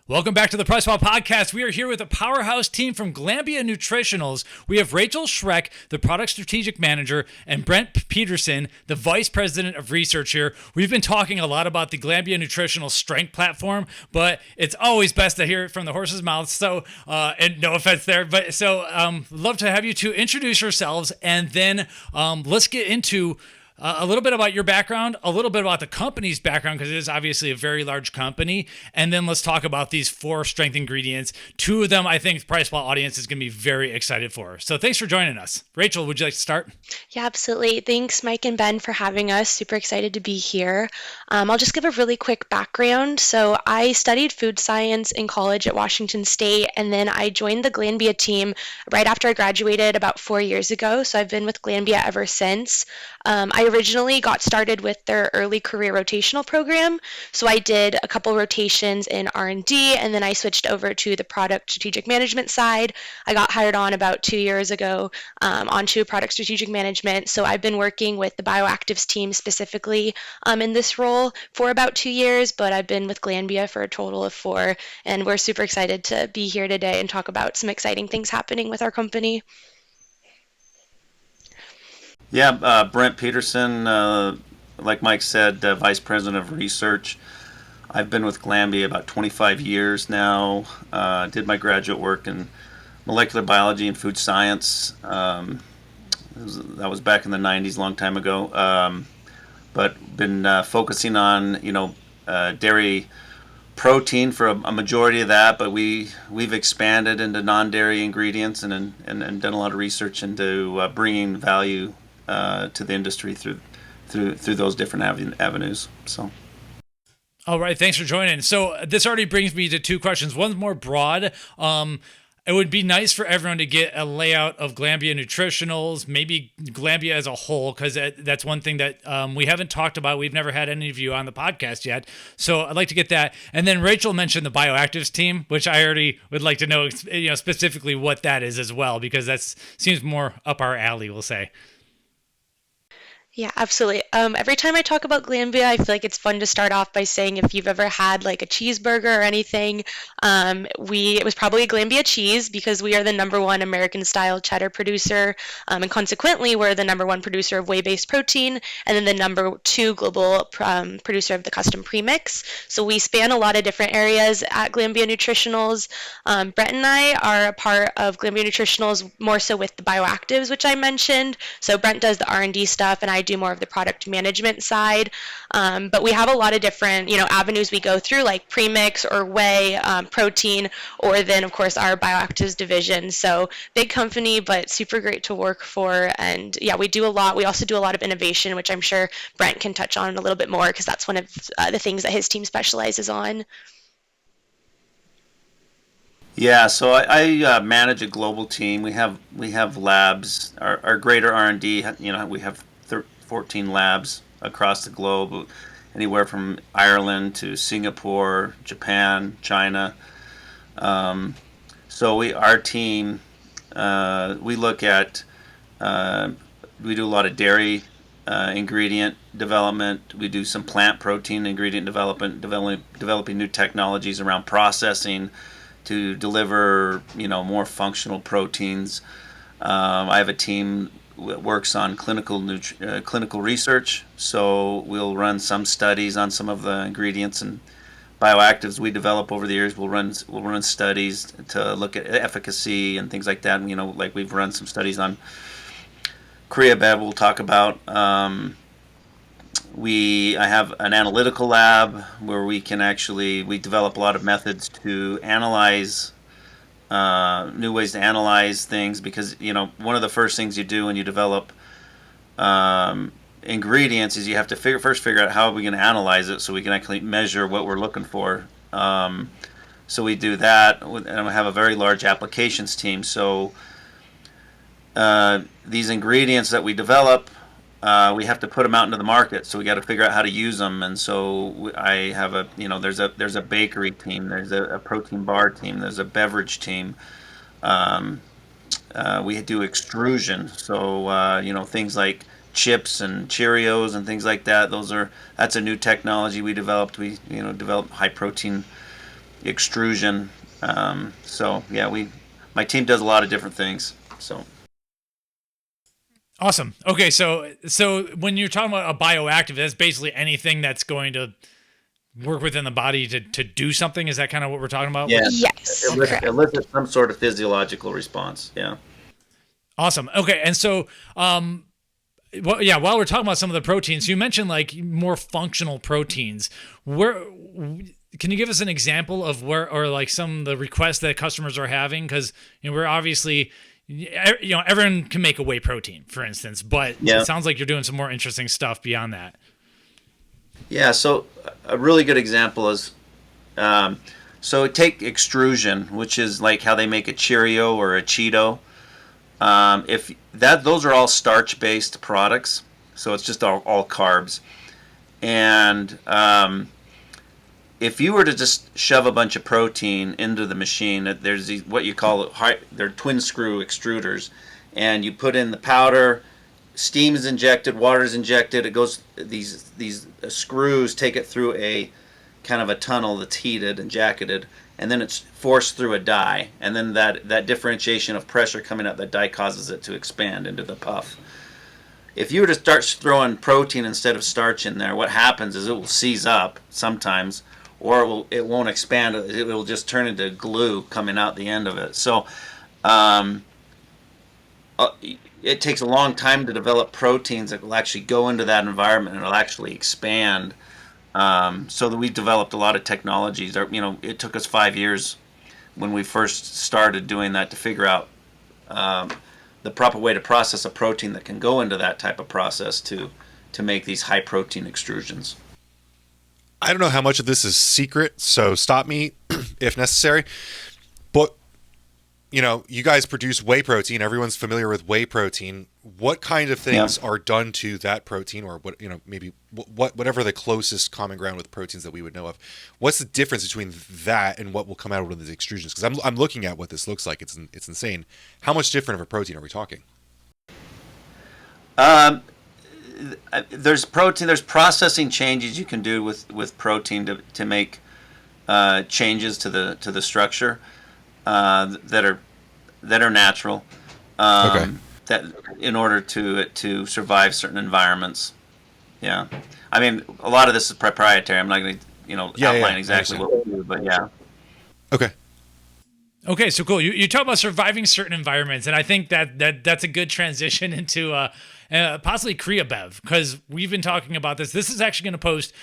Welcome back to the Presswell Podcast. We are here with a Powerhouse team from Glanbia Nutritionals. We have Rachel Schreck, the Product Strategic Manager, and Brent Petersen, the Vice President of Research here. We've been talking a lot about the Glanbia Nutritional Strength Platform, but it's always best to hear it from the horse's mouth. So, and no offense there, but love to have you two introduce yourselves, and then let's get into a little bit about your background, a little bit about the company's background, because it is obviously a very large company. And then let's talk about these 4 strength ingredients. 2 of them, I think the Pricewell audience is going to be very excited for. So thanks for joining us. Rachel, would you like to start? Yeah, absolutely. Thanks, Mike and Ben, for having us. Super excited to be here. I'll just give a really quick background. So I studied food science in college at Washington State, and then I joined the Glanbia team right after I graduated about 4 years ago. So I've been with Glanbia ever since. I originally got started with their early career rotational program. So I did a couple rotations in R&D, and then I switched over to the product strategic management side. I got hired on about 2 years ago onto product strategic management. So I've been working with the Bioactives team specifically in this role for about 2 years, but I've been with Glanbia for a total of 4, and we're super excited to be here today and talk about some exciting things happening with our company. Yeah, Brent Petersen, like Mike said, Vice President of Research. I've been with Glanbia about 25 years now. Did my graduate work in molecular biology and food science. That was back in the 90s, a long time ago. But been focusing on, dairy protein for a majority of that, but we've expanded into non-dairy ingredients and done a lot of research into bringing value to the industry through those different avenues. So. All right, thanks for joining. So this already brings me to 2 questions. One's more broad. It would be nice for everyone to get a layout of Glanbia Nutritionals, maybe Glanbia as a whole, because that's one thing that we haven't talked about. We've never had any of you on the podcast yet. So I'd like to get that. And then Rachel mentioned the Bioactives team, which I already would like to know, specifically what that is as well, because that seems more up our alley, we'll say. Yeah, absolutely. Every time I talk about Glanbia, I feel like it's fun to start off by saying if you've ever had like a cheeseburger or anything, it was probably a Glanbia cheese because we are the #1 American-style cheddar producer, and consequently, we're the #1 producer of whey-based protein, and then the #2 global producer of the custom premix. So we span a lot of different areas at Glanbia Nutritionals. Brent and I are a part of Glanbia Nutritionals more so with the Bioactives, which I mentioned. So Brent does the R&D stuff, and I do more of the product management side. But we have a lot of different, avenues we go through, like premix or whey, protein, or then of course our Bioactives division. So big company, but super great to work for. And yeah, we do a lot. We also do a lot of innovation, which I'm sure Brent can touch on a little bit more because that's one of the things that his team specializes on. Yeah, so I manage a global team. We have labs. Our greater R&D, we have 14 labs across the globe, anywhere from Ireland to Singapore, Japan, China. So our team, we look at, we do a lot of dairy ingredient development. We do some plant protein ingredient development, developing new technologies around processing to deliver, more functional proteins. I have a team that works on clinical research, so we'll run some studies on some of the ingredients and bioactives we develop over the years. We'll run studies to look at efficacy and things like that. Like we've run some studies on CreaBev. We'll talk about. I have an analytical lab where we develop a lot of methods to analyze, new ways to analyze things, because one of the first things you do when you develop ingredients is you have to first figure out how are we going to analyze it so we can actually measure what we're looking for. So we do that, and we have a very large applications team. So these ingredients that we develop, we have to put them out into the market, so we got to figure out how to use them. And so I have there's a bakery team, there's a protein bar team, there's a beverage team. We do extrusion, so things like chips and Cheerios and things like that. That's a new technology we developed. We developed high protein extrusion. So yeah, my team does a lot of different things. So. Awesome. Okay, so when you're talking about a bioactive, that's basically anything that's going to work within the body to do something. Is that kind of what we're talking about? Yeah, Yes, correct. elicit some sort of physiological response. Yeah. Awesome. Okay, and so well, yeah, while we're talking about some of the proteins, you mentioned like more functional proteins. Where can you give us an example of where, or like some of the requests that customers are having? Because we're obviously, everyone can make a whey protein, for instance, but Yeah. it sounds like you're doing some more interesting stuff beyond that. Yeah. So a really good example is, so take extrusion, which is like how they make a Cheerio or a Cheeto. If that, those are all starch-based products, so it's just all carbs. And if you were to just shove a bunch of protein into the machine, there's these, what you call they're twin screw extruders, and you put in the powder, steam is injected, water is injected. It goes, these screws take it through a kind of a tunnel that's heated and jacketed, and then it's forced through a die, and then that differentiation of pressure coming out that die causes it to expand into the puff. If you were to start throwing protein instead of starch in there, what happens is it will seize up sometimes, or it won't expand. It will just turn into glue coming out the end of it. So it takes a long time to develop proteins that will actually go into that environment and it'll actually expand. So that we've developed a lot of technologies. It took us 5 years when we first started doing that to figure out the proper way to process a protein that can go into that type of process to make these high protein extrusions. I don't know how much of this is secret, so stop me if necessary. But you guys produce whey protein. Everyone's familiar with whey protein. What kind of things are done to that protein, or maybe whatever the closest common ground with proteins that we would know of? What's the difference between that and what will come out of the extrusions? Because I'm looking at what this looks like. It's insane. How much different of a protein are we talking? There's processing changes you can do with protein to make changes to the structure that are natural. Okay. That in order to survive certain environments. Yeah, I mean, a lot of this is proprietary. I'm not going to outline exactly what we do, but yeah. Okay. Okay, so cool. You talk about surviving certain environments, and I think that's a good transition into possibly CreaBev, because we've been talking about this. This is actually going to post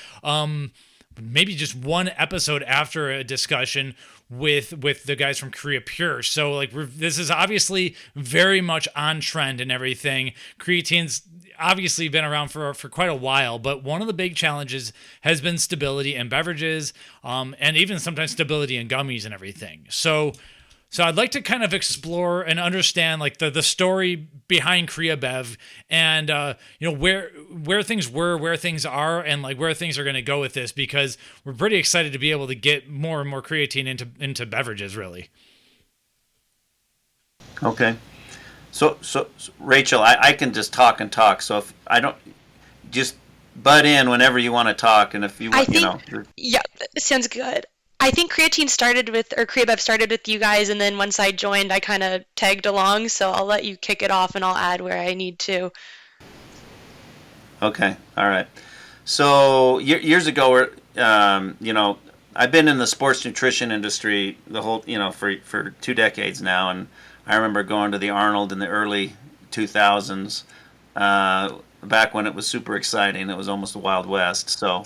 maybe just one episode after a discussion with the guys from CreaPure. So like this is obviously very much on trend and everything. Creatine's obviously been around for quite a while, but one of the big challenges has been stability in beverages, and even sometimes stability in gummies and everything. So I'd like to kind of explore and understand like the story behind CreaBev and where things were, where things are, and like where things are going to go with this, because we're pretty excited to be able to get more and more creatine into beverages, really. Okay. So Rachel, I can just talk and talk. So if I don't, just butt in whenever you want to talk, and if you want, Yeah, sounds good. I think CreaBev started with you guys, and then once I joined, I kind of tagged along. So I'll let you kick it off, and I'll add where I need to. Okay. All right. So years ago, I've been in the sports nutrition industry the whole, for 2 decades now, and I remember going to the Arnold in the early 2000s, back when it was super exciting. It was almost the Wild West. So.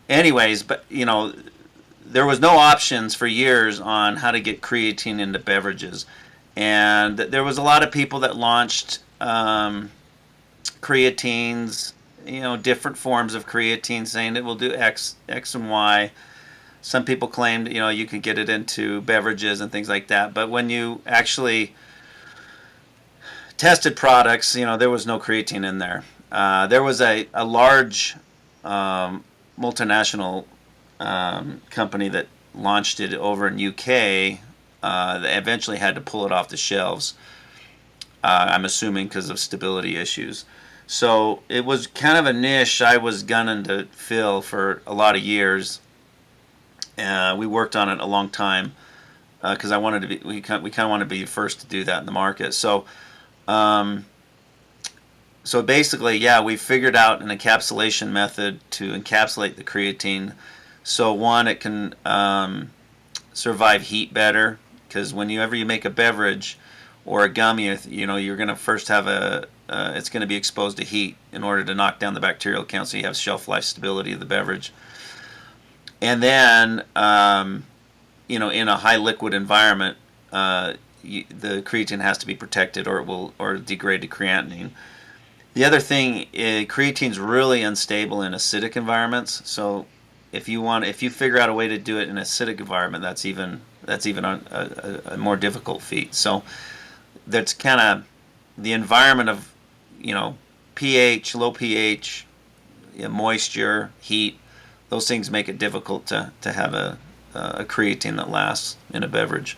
Anyways, but there was no options for years on how to get creatine into beverages, and there was a lot of people that launched creatines, different forms of creatine, saying it will do X and Y. Some people claimed you could get it into beverages and things like that, but when you actually tested products, there was no creatine in there. There was a large multinational company that launched it over in UK. They eventually had to pull it off the shelves. I'm assuming because of stability issues. So it was kind of a niche I was gunning to fill for a lot of years. We worked on it a long time because I wanted to be. We kind of want to be the first to do that in the market. So basically, yeah, we figured out an encapsulation method to encapsulate the creatine. So one, it can survive heat better, because whenever you make a beverage or a gummy, you're going to first have it's going to be exposed to heat in order to knock down the bacterial count, so you have shelf life stability of the beverage. And then, in a high liquid environment, the creatine has to be protected, or it will degrade to creatinine. The other thing, creatine's really unstable in acidic environments. So if you figure out a way to do it in an acidic environment, that's even a more difficult feat. So that's kind of the environment of pH, low pH, moisture, heat. Those things make it difficult to have a creatine that lasts in a beverage.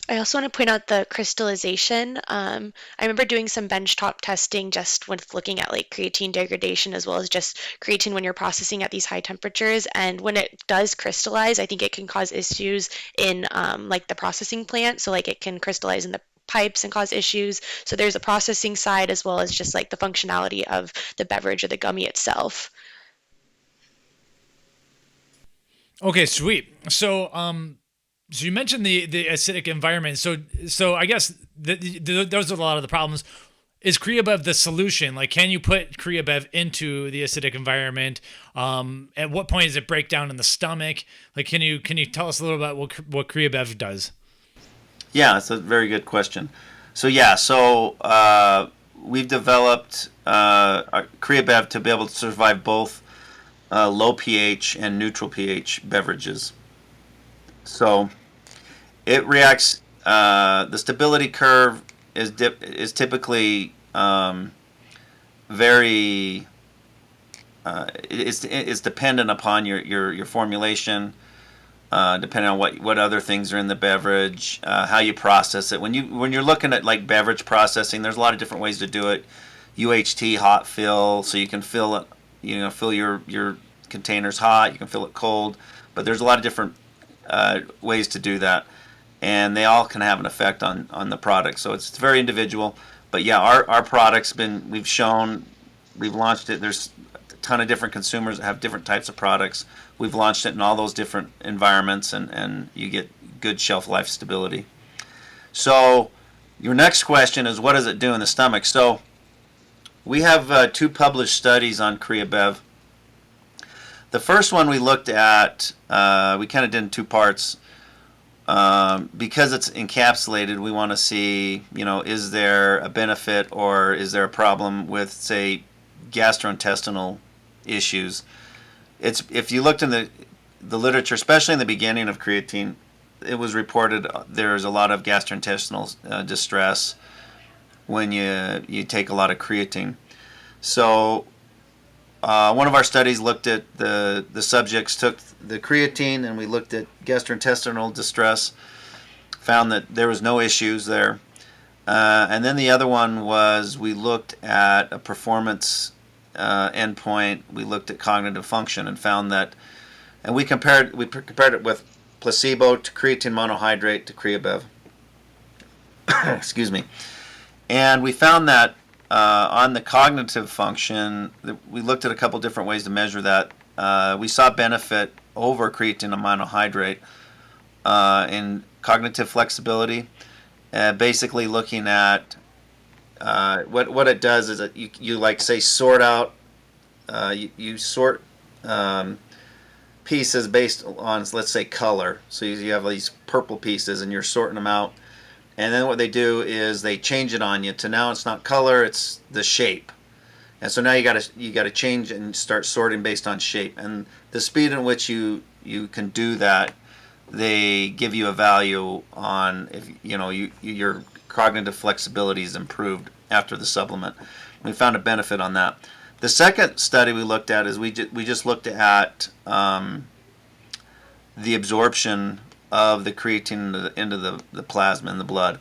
I also want to point out the crystallization. I remember doing some benchtop testing just with looking at like creatine degradation as well as just creatine when you're processing at these high temperatures. And when it does crystallize, I think it can cause issues in like the processing plant. So like it can crystallize in the pipes and cause issues. So there's a processing side as well as just like the functionality of the beverage or the gummy itself. Okay, sweet. So you mentioned the acidic environment. So I guess those are a lot of the problems. Is CreaBev the solution? Like, can you put CreaBev into the acidic environment? At what point does it break down in the stomach? Like, can you tell us a little about what CreaBev does? Yeah, it's a very good question. So we've developed CreaBev to be able to survive both low pH and neutral pH beverages. So it reacts. The stability curve is typically very. It's dependent upon your formulation, depending on what other things are in the beverage, how you process it. When you're looking at like beverage processing, there's a lot of different ways to do it. UHT, hot fill, so you can fill it. Fill your containers hot. You can fill it cold, but there's a lot of different ways to do that, and they all can have an effect on the product. So it's very individual. But yeah, our product's we've launched it. There's a ton of different consumers that have different types of products. We've launched it in all those different environments, and you get good shelf life stability. So your next question is, what does it do in the stomach? So we have 2 published studies on CreaBev. The first one we looked at, we kind of did in 2 parts. Because it's encapsulated, we want to see, is there a benefit or is there a problem with, say, gastrointestinal issues. If you looked in the literature, especially in the beginning of creatine, it was reported there's a lot of gastrointestinal distress when you take a lot of creatine. So one of our studies looked at the subjects took the creatine, and we looked at gastrointestinal distress, found that there was no issues there. And then the other one was we looked at a performance endpoint. We looked at cognitive function and found that, and we compared it with placebo to creatine monohydrate to CreaBev. Excuse me. And we found that on the cognitive function, we looked at a couple different ways to measure that. We saw benefit over creatine monohydrate in cognitive flexibility. Basically looking at what it does is that you like say sort out, you sort pieces based on, let's say, color. So you have these purple pieces and you're sorting them out. And then what they do is they change it on you to now it's not color, it's the shape. And so now you got to change and start sorting based on shape. And the speed in which you can do that, they give you a value on if your cognitive flexibility is improved after the supplement. We found a benefit on that. The second study we looked at is we just looked at the absorption of the creatine into the plasma in the blood.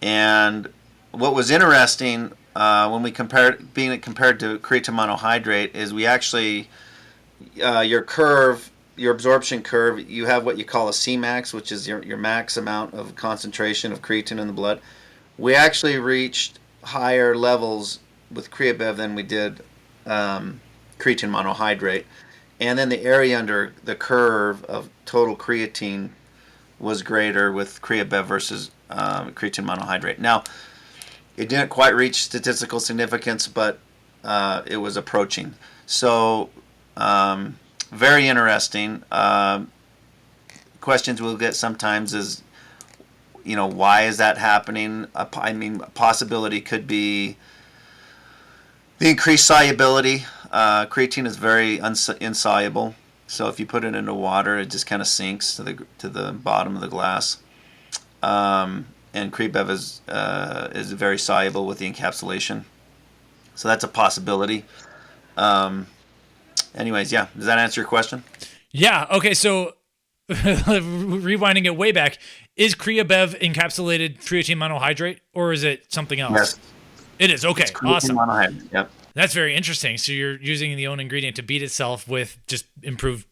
And what was interesting when we compared to creatine monohydrate is we actually your curve your absorption curve, you have what you call a Cmax, which is your max amount of concentration of creatine in the blood. We actually reached higher levels with CreaBev than we did creatine monohydrate. And then the area under the curve of total creatine was greater with CreaBev versus creatine monohydrate. Now, it didn't quite reach statistical significance, but it was approaching. So, very interesting. Questions we'll get sometimes is, why is that happening? I mean, a possibility could be the increased solubility. Creatine is very insoluble, so if you put it into water, it just kind of sinks to the bottom of the glass. And CreaBev is very soluble with the encapsulation, so that's a possibility. Anyways, yeah, does that answer your question? Yeah. Okay. So rewinding it way back, is CreaBev encapsulated creatine monohydrate, or is it something else? Yes. It is. Okay. Awesome. Monohydrate. Yep. That's very interesting. So you're using the own ingredient to beat itself with just improved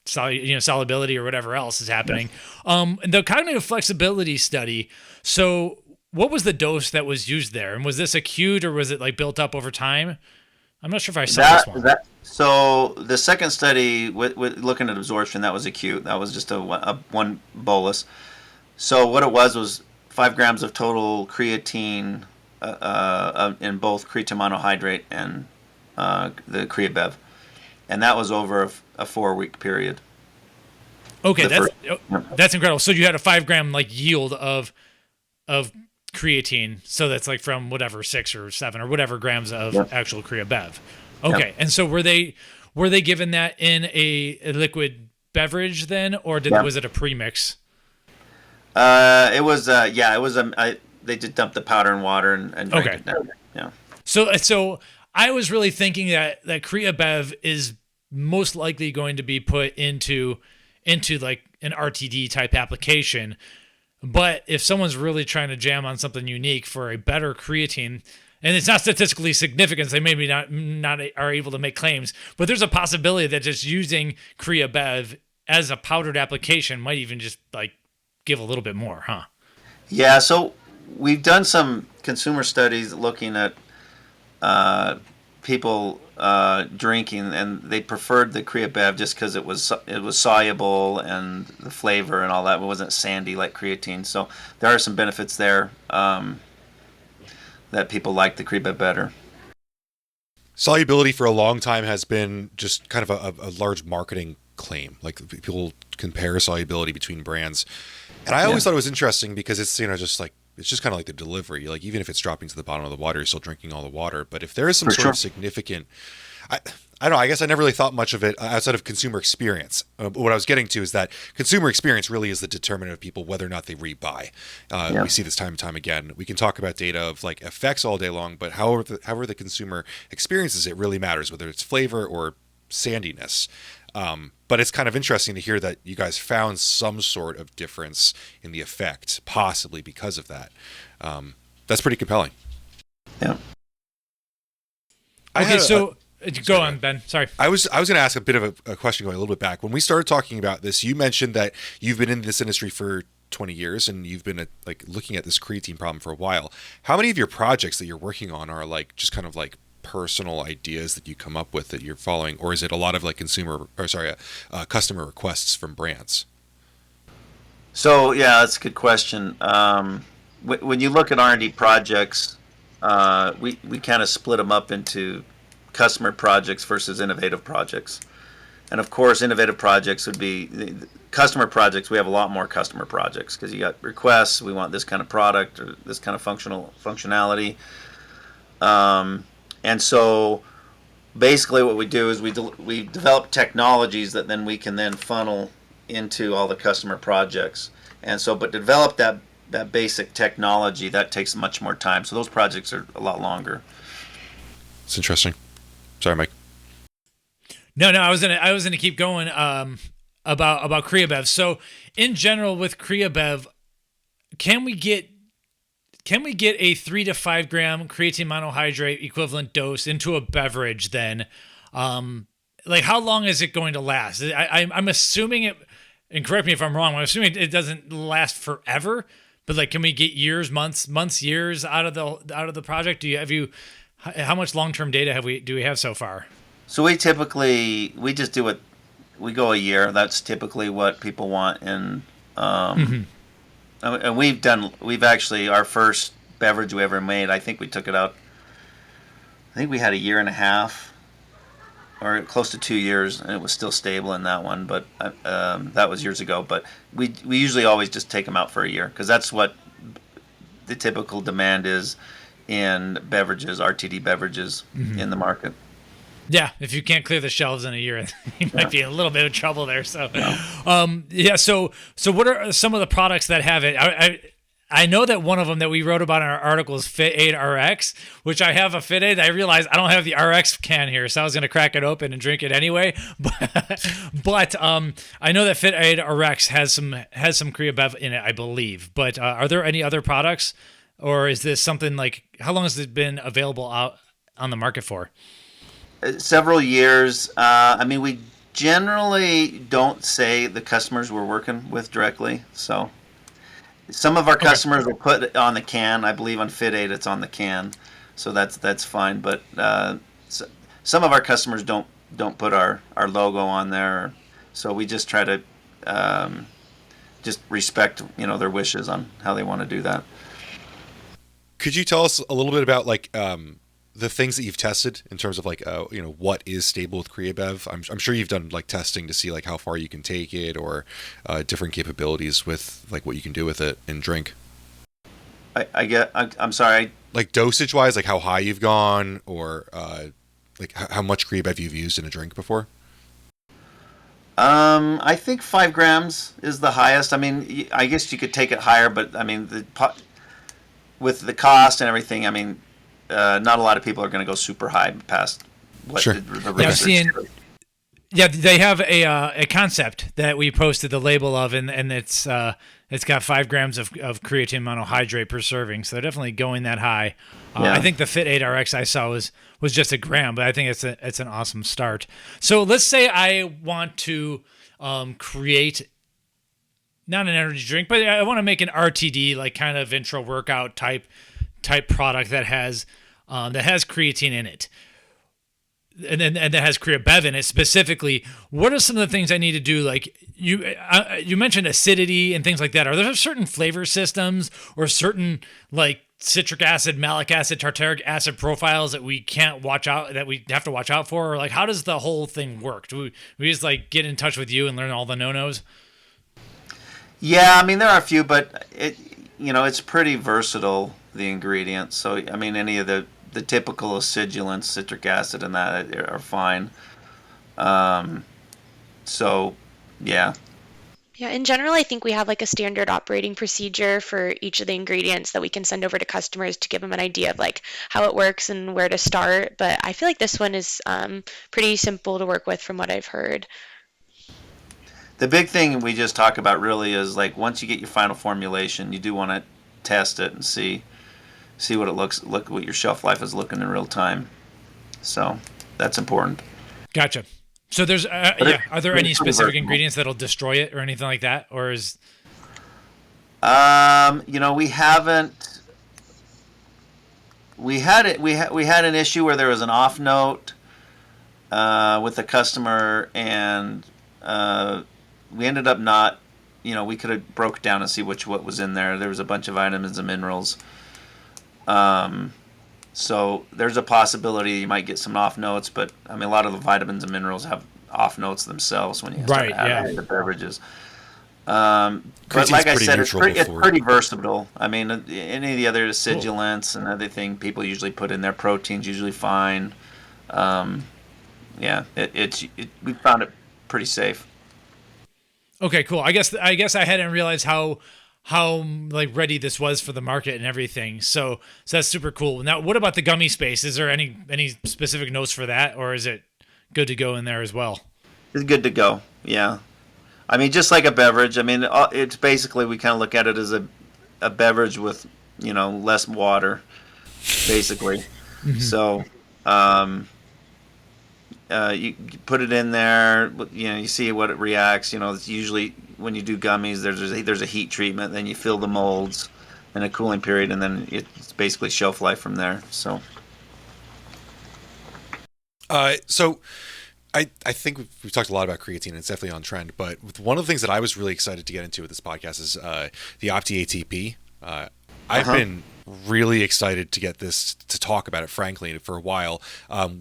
solubility or whatever else is happening. Yes. The cognitive flexibility study. So what was the dose that was used there? And was this acute or was it like built up over time? I'm not sure if I saw this one. So the second study with looking at absorption, that was acute. That was just a one bolus. So what it was 5 grams of total creatine in both creatine monohydrate and the CreaBev, and that was over a 4-week period. Okay, that's incredible. So you had a 5 gram like yield of creatine, so that's like from whatever 6 or 7 or whatever grams of actual CreaBev. Okay, Yep. and so were they given that in a liquid beverage then, or was it a premix? It was they just dumped the powder in water and drank it down. Yeah. So I was really thinking that CreaBev is most likely going to be put into like an RTD type application. But if someone's really trying to jam on something unique for a better creatine, and it's not statistically significant, they maybe not are able to make claims, but there's a possibility that just using CreaBev as a powdered application might even just like give a little bit more, huh? Yeah, so we've done some consumer studies looking at people drinking, and they preferred the CreaBev just because it was soluble and the flavor and all that. It wasn't sandy like creatine. So there are some benefits there that people like the CreaBev better. Solubility for a long time has been just kind of a large marketing claim. Like people compare solubility between brands, and I always thought it was interesting because it's just like it's just kind of like the delivery. Like even if it's dropping to the bottom of the water, you're still drinking all the water. But if there is some sort of significant, I don't know. I guess I never really thought much of it outside of consumer experience. What I was getting to is that consumer experience really is the determinant of people whether or not they rebuy. We see this time and time again. We can talk about data of like effects all day long, but however the consumer experiences it really matters, whether it's flavor or sandiness. But it's kind of interesting to hear that you guys found some sort of difference in the effect, possibly because of that. That's pretty compelling. Yeah. Okay, go on, Ben. Sorry. I was going to ask a bit of a question going a little bit back. When we started talking about this, you mentioned that you've been in this industry for 20 years and you've been looking at this creatine problem for a while. How many of your projects that you're working on are like just kind of like personal ideas that you come up with that you're following, or is it a lot of like customer requests from brands? So yeah, that's a good question. When you look at R&D projects, we kind of split them up into customer projects versus innovative projects. And of course, innovative projects would be the customer projects. We have a lot more customer projects because you got requests. We want this kind of product or this kind of functionality. And so basically what we do is we develop technologies that then we can then funnel into all the customer projects. And so, but to develop that basic technology, that takes much more time. So those projects are a lot longer. It's interesting. Sorry, Mike. No, I was gonna keep going about CreaBev. So in general with CreaBev, can we get a 3 to 5 gram creatine monohydrate equivalent dose into a beverage then? like how long is it going to last? I'm assuming it, and correct me if I'm wrong. I'm assuming it doesn't last forever, but like, can we get years, months, years out of the project? How much long-term data do we have so far? So we just do it. We go a year. That's typically what people want. And and we've actually, our first beverage we ever made, I think we took it out. I think we had a year and a half, or close to 2 years, and it was still stable in that one. But that was years ago. But we usually always just take them out for a year, because that's what the typical demand is in beverages, RTD beverages in the market. Yeah, if you can't clear the shelves in a year, you might be in a little bit of trouble there. So, So what are some of the products that have it? I know that one of them that we wrote about in our article is FitAid RX, which I have a FitAid. I realized I don't have the RX can here, so I was going to crack it open and drink it anyway. But I know that FitAid RX has some CreaBev in it, I believe. But are there any other products, or is this something like, how long has it been available out on the market for? Several years. I mean, we generally don't say the customers we're working with directly. So some of our customers will put it on the can. I believe on FitAid it's on the can, so that's fine. But some of our customers don't put our logo on there. So we just try to just respect their wishes on how they want to do that. Could you tell us a little bit about like the things that you've tested in terms of like what is stable with CreaBev? I'm sure you've done like testing to see like how far you can take it, or different capabilities with like what you can do with it in drink. I'm sorry. Like dosage wise, like how high you've gone, or like how much CreaBev you've used in a drink before. I think 5 grams is the highest. I mean, I guess you could take it higher, but I mean with the cost and everything, I mean, not a lot of people are going to go super high past what Sure. the Yeah, they have a concept that we posted the label of, and it's got 5 grams of creatine monohydrate per serving, so they're definitely going that high. I think the FitAid RX I saw was just a gram, but I think it's an awesome start. So let's say I want to create not an energy drink, but I want to make an RTD, like kind of intro workout type product that has creatine in it, and that has CreaBev in it specifically. What are some of the things I need to do? Like you mentioned acidity and things like that. Are there certain flavor systems or certain like citric acid, malic acid, tartaric acid profiles that we have to watch out for? Or like, how does the whole thing work? Do we just like get in touch with you and learn all the no-nos? Yeah, I mean, there are a few, but it's pretty versatile, the ingredients. So I mean, any of the typical acidulants, citric acid, and that are fine. So yeah. Yeah, in general, I think we have like a standard operating procedure for each of the ingredients that we can send over to customers to give them an idea of like how it works and where to start. But I feel like this one is pretty simple to work with from what I've heard. The big thing we just talk about really is like once you get your final formulation, you do want to test it and see what it look what your shelf life is looking in real time. So that's important. Gotcha. So there's are there any specific ingredients that'll destroy it or anything like that, or is we haven't. We had an issue where there was an off note with the customer, and we ended up not. We could have broke down and see what was in there. There was a bunch of vitamins and minerals. So there's a possibility you might get some off notes, but I mean, a lot of the vitamins and minerals have off notes themselves when you start adding the beverages. But like I said, it's pretty versatile. I mean, any of the other acidulants and everything people usually put in their protein's usually fine. We found it pretty safe. Okay, cool. I guess I hadn't realized how like ready this was for the market and everything. So that's super cool. Now, what about the gummy space? Is there any specific notes for that, or is it good to go in there as well? It's good to go. Yeah. I mean, just like a beverage. I mean, it's basically, we kind of look at it as a beverage with, less water, basically. Mm-hmm. So, you put it in there. You see what it reacts. It's usually when you do gummies, there's a heat treatment. Then you fill the molds in a cooling period, and then it's basically shelf life from there. So I think we've talked a lot about creatine, and it's definitely on trend. But one of the things that I was really excited to get into with this podcast is the OptiATP. I've been really excited to get this to talk about it, frankly, for a while.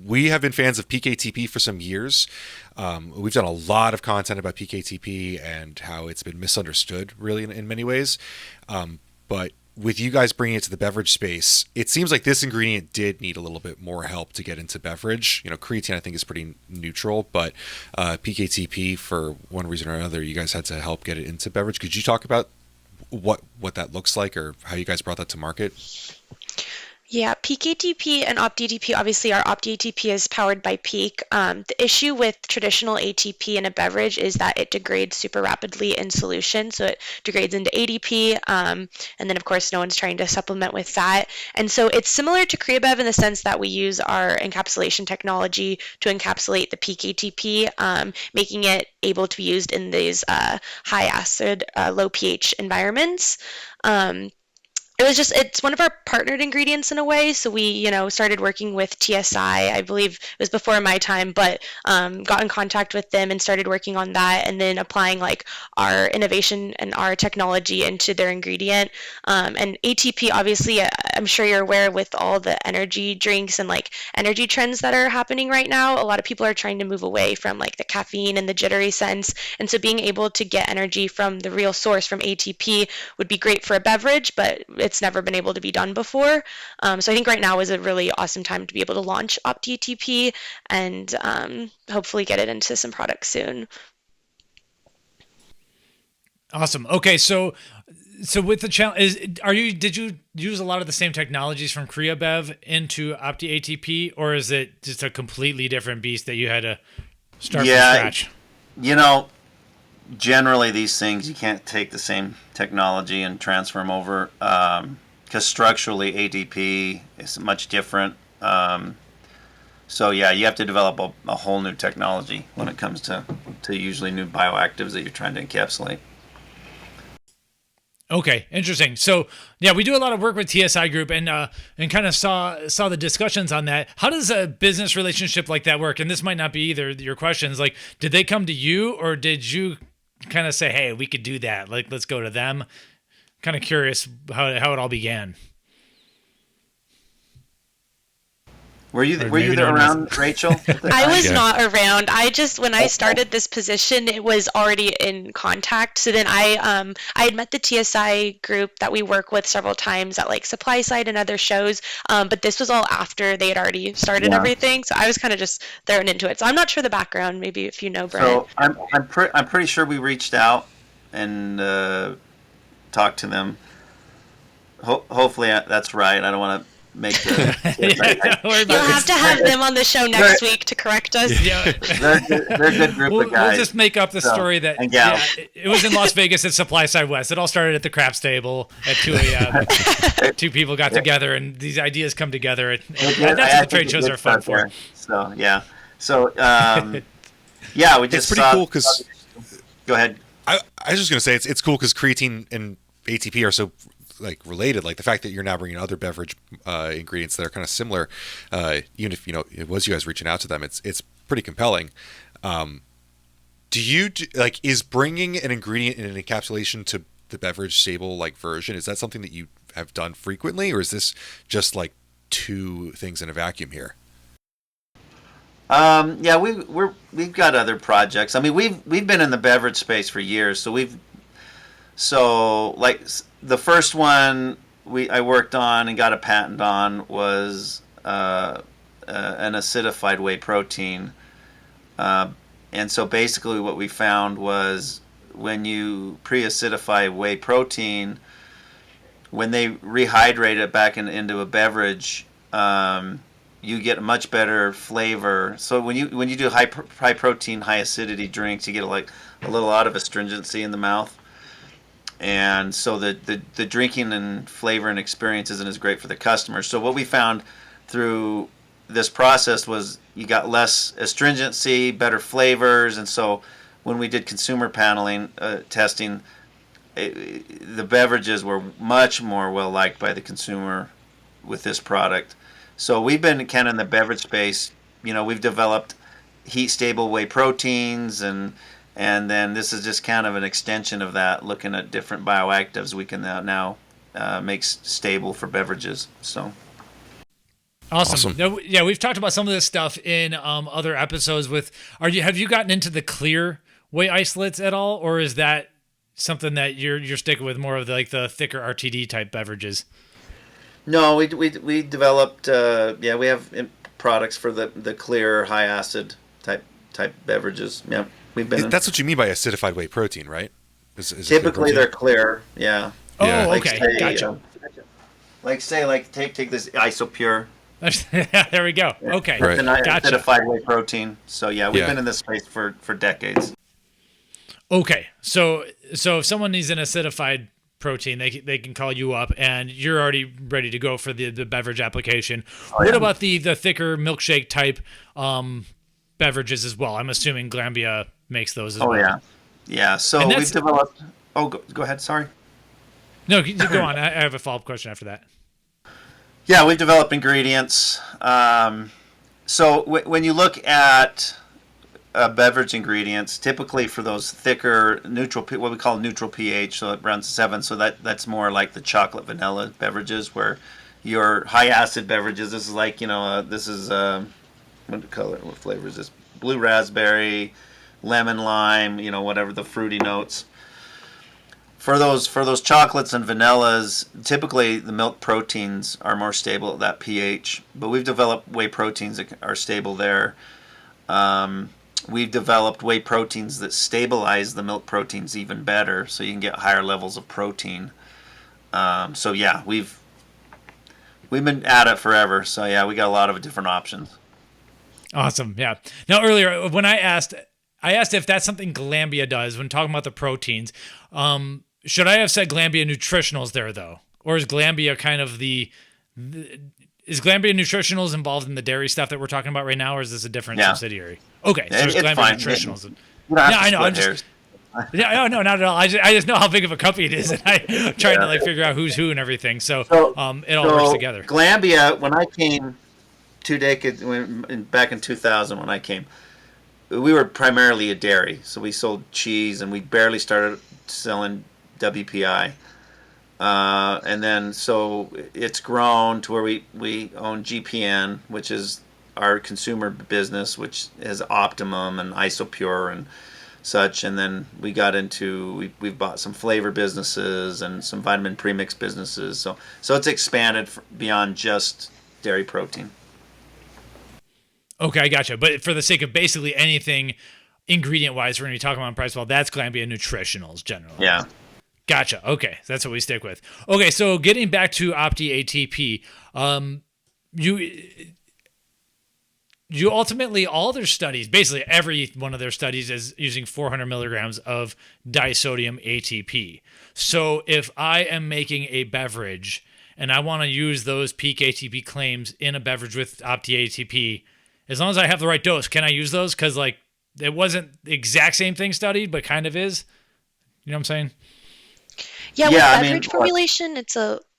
We have been fans of PKTP for some years. We've done a lot of content about PKTP and how it's been misunderstood, really, in many ways. But with you guys bringing it to the beverage space, it seems like this ingredient did need a little bit more help to get into beverage. Creatine, I think, is pretty neutral, but PKTP, for one reason or another, you guys had to help get it into beverage. Could you talk about what that looks like, or how you guys brought that to market? Yeah, PKTP and OptiATP, obviously our OptiATP is powered by Peak. The issue with traditional ATP in a beverage is that it degrades super rapidly in solution. So it degrades into ADP, and then of course no one's trying to supplement with that. And so it's similar to CreaBev in the sense that we use our encapsulation technology to encapsulate the PKTP, making it able to be used in these high acid, low pH environments. It's one of our partnered ingredients in a way. So we, started working with TSI. I believe it was before my time, but got in contact with them and started working on that, and then applying like our innovation and our technology into their ingredient. And ATP, obviously, I'm sure you're aware with all the energy drinks and like energy trends that are happening right now. A lot of people are trying to move away from like the caffeine and the jittery sense. And so being able to get energy from the real source from ATP would be great for a beverage, but it's never been able to be done before. So I think right now is a really awesome time to be able to launch OptiATP and hopefully get it into some products soon. Awesome. Okay, so with the challenge, did you use a lot of the same technologies from CreaBev into OptiATP, or is it just a completely different beast that you had to start from scratch? Generally these things you can't take the same technology and transfer them over, because structurally ATP is much different. So yeah, you have to develop a whole new technology when it comes to usually new bioactives that you're trying to encapsulate. Okay, interesting. So yeah, we do a lot of work with TSI Group, and kind of saw the discussions on that. How does a business relationship like that work? And this might not be either your questions. Like, did they come to you, or did you kind of say, "Hey, we could do that. Like, let's go to them"? Kind of curious how it all began. Were you there around, Rachel? I was not around. When I started this position, it was already in contact. So then I had met the TSI group that we work with several times at like Supply Side and other shows. But this was all after they had already started everything. So I was kind of just thrown into it. So I'm not sure the background. Maybe if you know, Brent. So I'm pretty sure we reached out and talked to them. Hopefully that's right. I don't want to make the. You'll have to have them on the show next week to correct us. Yeah, they're a good group of guys. We'll just make up the story that it was in Las Vegas at Supply Side West. It all started at the craps table at 2 a.m. Two people got together, and these ideas come together. And that's what the trade shows are fun for. So yeah, we just. It's pretty cool because. Go ahead. I was just gonna say it's cool because creatine and ATP are so like related. Like the fact that you're now bringing other beverage ingredients that are kind of similar, even if it was you guys reaching out to them, it's pretty compelling. Is bringing an ingredient in an encapsulation to the beverage stable like version, is that something that you have done frequently, or is this just like two things in a vacuum here? We've got other projects. I mean, we've been in the beverage space for years, so like the first one I worked on and got a patent on was an acidified whey protein, and so basically what we found was when you pre-acidify whey protein, when they rehydrate it back into a beverage, you get a much better flavor. So when you do high protein, high acidity drinks, you get like a little out of astringency in the mouth, and so the drinking and flavor and experience isn't as great for the customer. So what we found through this process was you got less astringency, better flavors, and so when we did consumer paneling testing, the beverages were much more well liked by the consumer with this product. So we've been kind of in the beverage space. We've developed heat stable whey proteins, and then this is just kind of an extension of that, looking at different bioactives we can now make stable for beverages. So. Awesome. Yeah, we've talked about some of this stuff in other episodes. Have you gotten into the clear whey isolates at all, or is that something that you're sticking with more of the thicker RTD type beverages? No, we developed we have products for the clear high acid type beverages. Yeah, That's what you mean by acidified whey protein, right? Typically they're clear. Yeah. Oh, Yeah. okay, gotcha. Take this Isopure. There we go. Okay, Right. An gotcha. acidified whey protein. So yeah, we've been in this space for decades. Okay, so if someone needs an acidified protein, they can call you up, and you're already ready to go for the beverage application. What about the thicker milkshake type beverages as well? I'm assuming Glanbia makes those as well. Oh yeah. So we've developed. Oh, go ahead. Sorry. No, you go on. I have a follow-up question after that. Yeah, we've developed ingredients. So when you look at beverage ingredients, typically for those thicker neutral, what we call neutral pH, so around 7, so that's more like the chocolate vanilla beverages, where your high acid beverages, this is like, this is, what flavor is this? Blue raspberry, lemon lime, whatever the fruity notes. For those chocolates and vanillas, typically the milk proteins are more stable at that pH, but we've developed whey proteins that are stable there. We've developed whey proteins that stabilize the milk proteins even better, so you can get higher levels of protein. So yeah, we've been at it forever. So yeah, we got a lot of different options. Awesome. Yeah. Now earlier when I asked if that's something Glanbia does when talking about the proteins. Should I have said Glanbia Nutritionals there though, or is Glanbia kind of is Glanbia Nutritionals involved in the dairy stuff that we're talking about right now, or is this a different subsidiary? Okay, so it's Glanbia fine. Nutritionals. I know. No, not at all. I just know how big of a company it is, and I'm trying to figure out who's who and everything. So it all works together. Glanbia, when I came 2 decades back in 2000, when I came, we were primarily a dairy, so we sold cheese, and we barely started selling WPI. And then so it's grown to where we own GPN, which is our consumer business, which has Optimum and Isopure and such. And then we got into we've bought some flavor businesses and some vitamin premix businesses. So it's expanded beyond just dairy protein. Okay, I gotcha. But for the sake of basically anything ingredient-wise, we're going to be talking about price. Well, that's Glanbia Nutritionals generally. Yeah. Gotcha. Okay, that's what we stick with. Okay, so getting back to OptiATP, you ultimately, all their studies, basically every one of their studies is using 400 milligrams of disodium ATP. So if I am making a beverage and I want to use those peak ATP claims in a beverage with OptiATP, as long as I have the right dose, can I use those? Because it wasn't the exact same thing studied, but kind of is. You know what I'm saying? Yeah, with beverage formulation,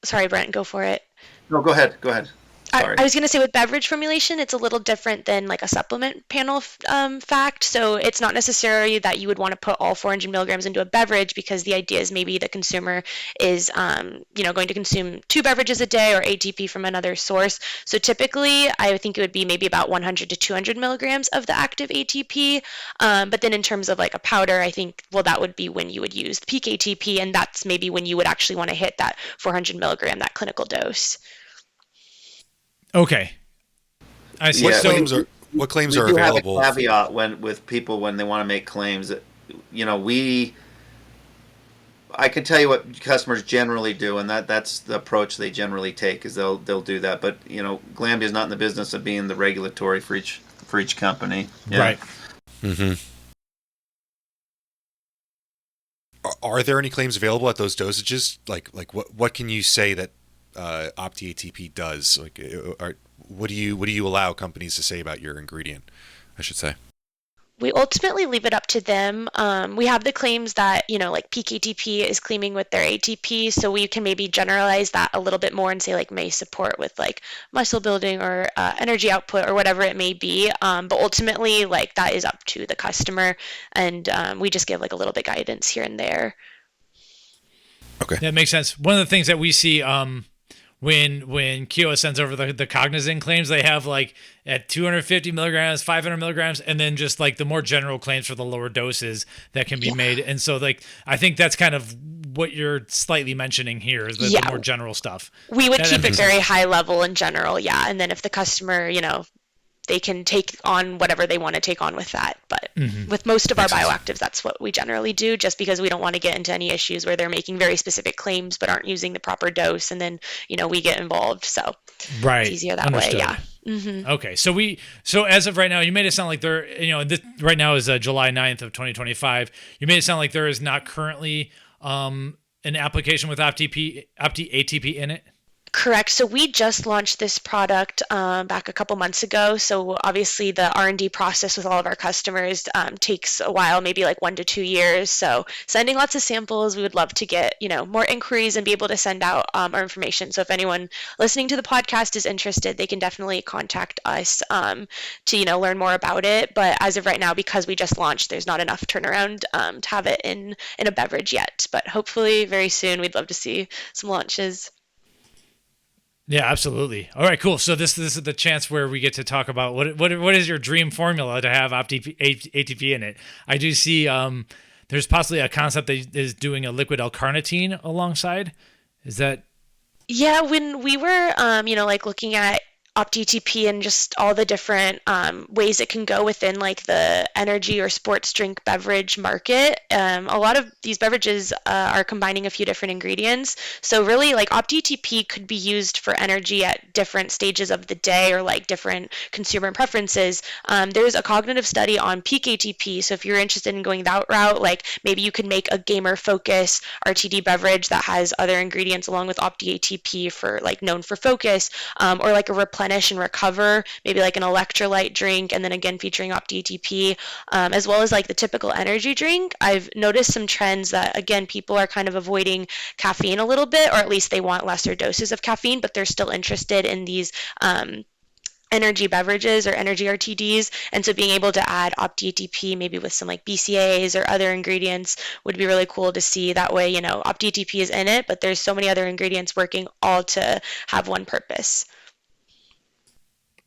sorry, Brent, go for it. No, go ahead. I was going to say with beverage formulation, it's a little different than like a supplement panel fact. So it's not necessarily that you would want to put all 400 milligrams into a beverage, because the idea is maybe the consumer is, going to consume 2 beverages a day or ATP from another source. So typically, I think it would be maybe about 100 to 200 milligrams of the active ATP. But then in terms of like a powder, I think, that would be when you would use the peak ATP, and that's maybe when you would actually want to hit that 400 milligram, that clinical dose. Okay, I see. Yeah. What claims are available? We do have a caveat with people when they want to make claims that, I can tell you what customers generally do, and that's the approach they generally take, is they'll do that. But Glanbia is not in the business of being the regulatory for each company. Yeah. Right. Mm-hmm. Are there any claims available at those dosages? Like what can you say that OptiATP does? Like, what do you allow companies to say about your ingredient, I should say? We ultimately leave it up to them. We have the claims that, like peak ATP is claiming with their ATP, so we can maybe generalize that a little bit more and say like may support with like muscle building or energy output or whatever it may be. But ultimately, like that is up to the customer, and we just give like a little bit guidance here and there. Okay. That makes sense. One of the things that we see when Kyowa sends over the Cognizant claims, they have like at 250 milligrams, 500 milligrams, and then just like the more general claims for the lower doses that can be made. And so like, I think that's kind of what you're slightly mentioning here is the more general stuff. We would keep it very high level in general. Yeah. And then if the customer, they can take on whatever they want to take on with that. But with most of our bioactives, that's what we generally do, just because we don't want to get into any issues where they're making very specific claims but aren't using the proper dose, and then we get involved. So it's easier that way. Yeah. Okay, so as of right now, you made it sound like there, this right now is July 9th of 2025. You made it sound like there is not currently an application with OptiATP in it. Correct. So we just launched this product back a couple months ago. So obviously the R&D process with all of our customers takes a while, maybe like 1 to 2 years. So sending lots of samples, we would love to get, more inquiries and be able to send out our information. So if anyone listening to the podcast is interested, they can definitely contact us to, learn more about it. But as of right now, because we just launched, there's not enough turnaround to have it in a beverage yet. But hopefully very soon, we'd love to see some launches. Yeah, absolutely. All right, cool. So this is the chance where we get to talk about what is your dream formula to have ATP in it. I do see there's possibly a concept that is doing a liquid L-carnitine alongside. Is that? Yeah, when we were like looking at OptiATP and just all the different ways it can go within like the energy or sports drink beverage market. A lot of these beverages are combining a few different ingredients. So really like OptiATP could be used for energy at different stages of the day or like different consumer preferences. There's a cognitive study on peak ATP. So if you're interested in going that route, like maybe you could make a gamer focus RTD beverage that has other ingredients along with OptiATP for like known for focus, or like a replenish and recover, maybe like an electrolyte drink, and then again featuring OptiATP, as well as like the typical energy drink. I've noticed some trends that again people are kind of avoiding caffeine a little bit, or at least they want lesser doses of caffeine, but they're still interested in these energy beverages or energy RTDs. And so being able to add OptiATP maybe with some like BCAAs or other ingredients would be really cool to see. That way, OptiATP is in it, but there's so many other ingredients working all to have one purpose.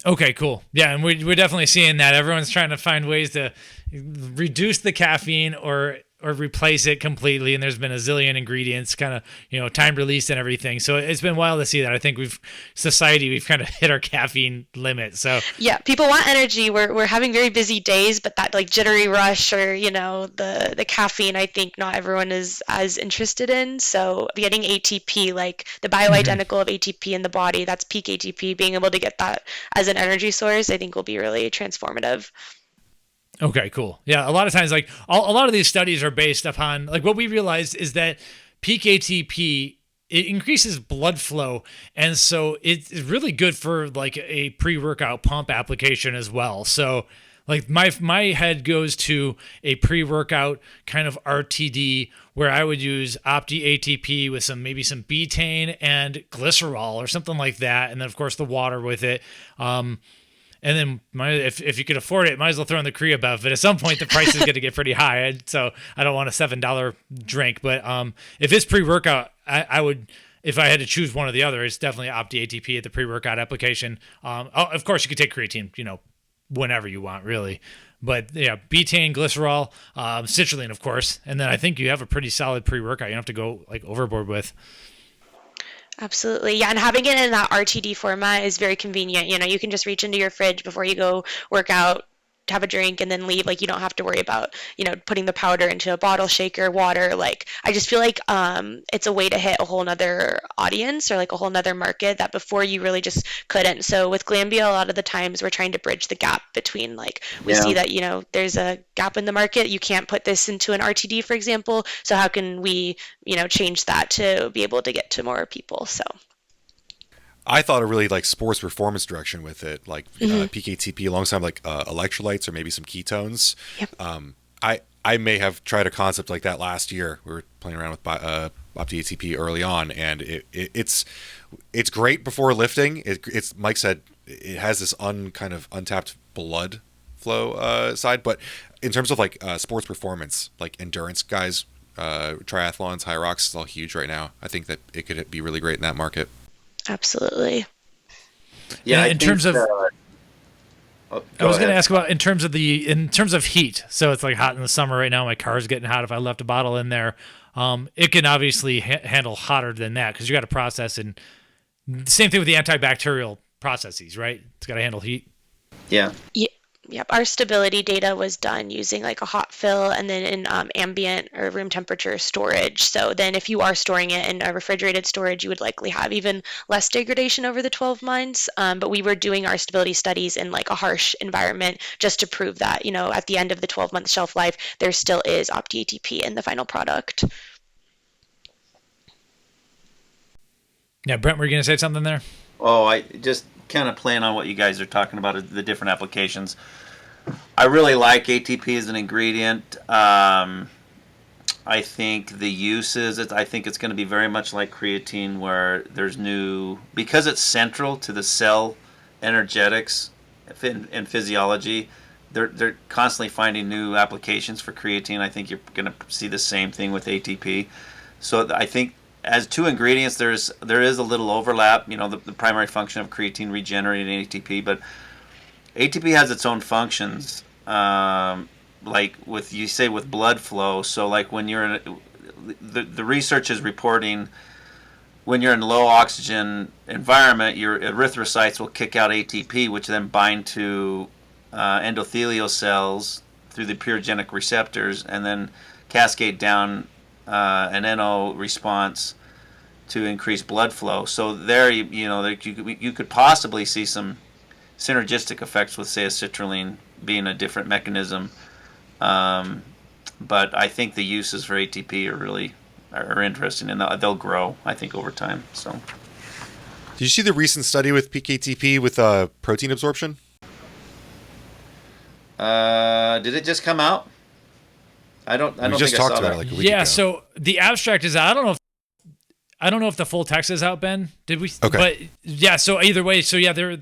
Okay, cool. Yeah, and we're definitely seeing that. Everyone's trying to find ways to reduce the caffeine or replace it completely. And there's been a zillion ingredients, kind of, time release and everything. So it's been wild to see that. I think we've kind of hit our caffeine limit. So yeah, people want energy. We're having very busy days, but that like jittery rush or, the caffeine, I think not everyone is as interested in. So getting ATP, like the bioidentical of ATP in the body, that's peak ATP, being able to get that as an energy source, I think will be really transformative. Okay, cool. Yeah, a lot of times, like a lot of these studies are based upon like what we realized is that peak ATP, it increases blood flow, and so it's really good for like a pre-workout pump application as well. So like my head goes to a pre-workout kind of RTD where I would use OptiATP with maybe some betaine and glycerol or something like that, and then of course the water with it. And then if you could afford it, might as well throw in the CreaBev. But at some point, the price is going to get pretty high. So I don't want a $7 drink. But if it's pre-workout, I would, if I had to choose one or the other, it's definitely OptiATP at the pre-workout application. Of course, you could take creatine, whenever you want, really. But yeah, betaine, glycerol, citrulline, of course. And then I think you have a pretty solid pre-workout. You don't have to go like overboard with. Absolutely. Yeah. And having it in that RTD format is very convenient. You can just reach into your fridge before you go work out, have a drink, and then leave. Like you don't have to worry about, putting the powder into a bottle shaker, water. Like I just feel like it's a way to hit a whole nother audience or like a whole nother market that before you really just couldn't. So with Glanbia, a lot of the times we're trying to bridge the gap between like we see that, there's a gap in the market. You can't put this into an RTD, for example. So how can we, change that to be able to get to more people? So. I thought a really like sports performance direction with it, like PKTP alongside like electrolytes or maybe some ketones. Yep. I may have tried a concept like that last year. We were playing around with OptiATP early on, and it's great before lifting. It's Mike said it has this kind of untapped blood flow side, but in terms of like sports performance, like endurance guys, triathlons, high rocks is all huge right now. I think that it could be really great in that market. Absolutely. Yeah, in terms of I was going to ahead. ask about in terms of heat. So it's like hot in the summer right now. My car's getting hot. If I left a bottle in there, it can obviously handle hotter than that because you got to process. And same thing with the antibacterial processes, right? It's got to handle heat. Yeah. Yep. Our stability data was done using like a hot fill and then in ambient or room temperature storage. So then if you are storing it in a refrigerated storage, you would likely have even less degradation over the 12 months. But we were doing our stability studies in like a harsh environment just to prove that, at the end of the 12-month shelf life, there still is OptiATP in the final product. Yeah, Brent, were you going to say something there? Oh, I just kind of playing on what you guys are talking about, the different applications. I really like ATP as an ingredient. I think the uses, I think it's going to be very much like creatine, where there's because it's central to the cell energetics and physiology. They're constantly finding new applications for creatine. I think you're going to see the same thing with ATP. So I think as two ingredients, there is a little overlap. The primary function of creatine regenerating ATP, but ATP has its own functions, like with blood flow. So like when you're the research is reporting when you're in low oxygen environment, your erythrocytes will kick out ATP, which then bind to endothelial cells through the purogenic receptors, and then cascade down an NO response to increase blood flow. So there, you could possibly see some synergistic effects with, say, a citrulline being a different mechanism. But I think the uses for ATP are interesting, and they'll grow, I think, over time. So, Did you see the recent study with PKTP with protein absorption? did it just come out? I don't We just think I talked saw about that. it like a week Yeah, ago. so the abstract is out. I don't know if the full text is out, Ben. Did we? Okay. But yeah, so either way, so yeah, they're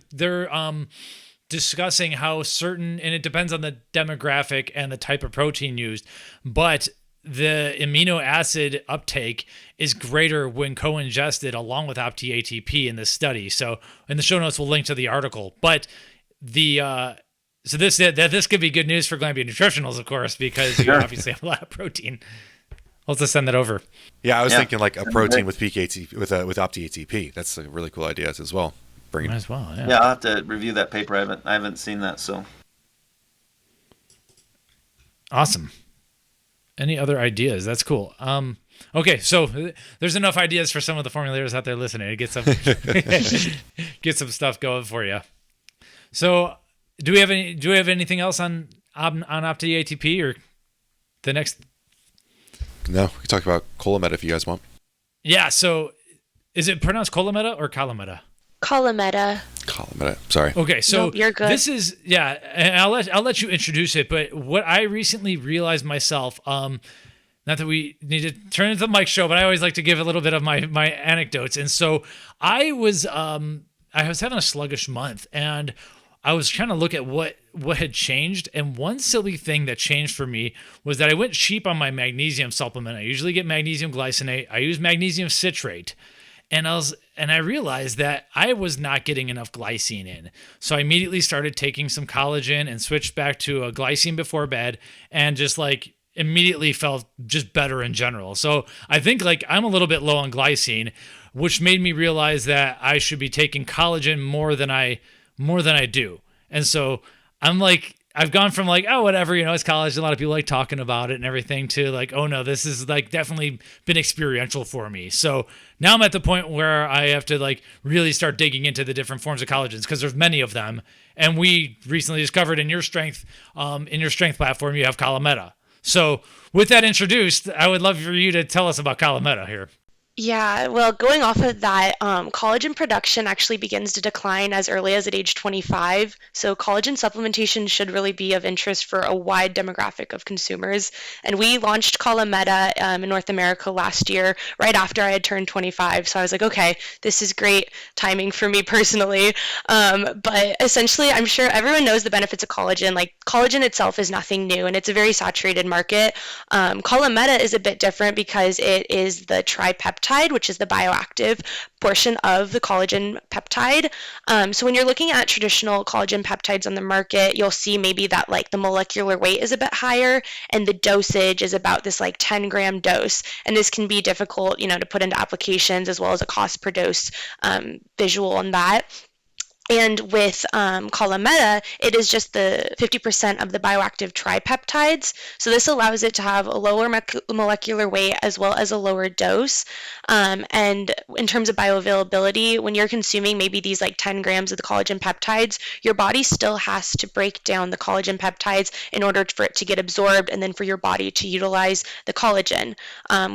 discussing how certain, and it depends on the demographic and the type of protein used, but the amino acid uptake is greater when co-ingested along with OptiATP in this study. So in the show notes, we'll link to the article. But so this could be good news for Glanbia Nutritionals, of course, because you obviously have a lot of protein. I'll just send that over. Yeah, I was thinking like a protein with PKTP with OptiATP. That's a really cool idea as well. Bring it. Might as well, yeah. Yeah, I'll have to review that paper. I haven't seen that. So Awesome. Any other ideas? That's cool. Okay, so there's enough ideas for some of the formulators out there listening to get some get some stuff going for you. So, do we have anything else on OptiATP or the next? No, we can talk about Collameta if you guys want. Yeah. So, is it pronounced Collameta or Collameta? Collameta. Collameta. Sorry. Okay, so Nope, you're good. This is and I'll let you introduce it. But what I recently realized myself, not that we need to turn into the mic show, but I always like to give a little bit of my anecdotes. And so I was having a sluggish month, and I was trying to look at what had changed. And one silly thing that changed for me was that I went cheap on my magnesium supplement. I usually get magnesium glycinate. I use magnesium citrate. And I realized that I was not getting enough glycine in. So I immediately started taking some collagen and switched back to a glycine before bed, and just like immediately felt just better in general. So I think like I'm a little bit low on glycine, which made me realize that I should be taking collagen more than I do. And so I'm like, I've gone from like, oh, whatever, it's college. A lot of people like talking about it and everything, to like, oh no, this is like definitely been experiential for me. So now I'm at the point where I have to like really start digging into the different forms of collagens, because there's many of them. And we recently discovered in your strength platform, you have Collameta. So with that introduced, I would love for you to tell us about Collameta here. Yeah, well, going off of that, collagen production actually begins to decline as early as at age 25. So, collagen supplementation should really be of interest for a wide demographic of consumers. And we launched Collameta in North America last year, right after I had turned 25. So, I was like, okay, this is great timing for me personally. But essentially, I'm sure everyone knows the benefits of collagen. Like, collagen itself is nothing new, and it's a very saturated market. Collameta is a bit different because it is the tripeptide, which is the bioactive portion of the collagen peptide. So when you're looking at traditional collagen peptides on the market, you'll see maybe that like the molecular weight is a bit higher and the dosage is about this like 10-gram dose. And this can be difficult, to put into applications as well as a cost per dose visual on that. And with Collameta, it is just the 50% of the bioactive tripeptides. So this allows it to have a lower molecular weight as well as a lower dose. And in terms of bioavailability, when you're consuming maybe these like 10 grams of the collagen peptides, your body still has to break down the collagen peptides in order for it to get absorbed and then for your body to utilize the collagen.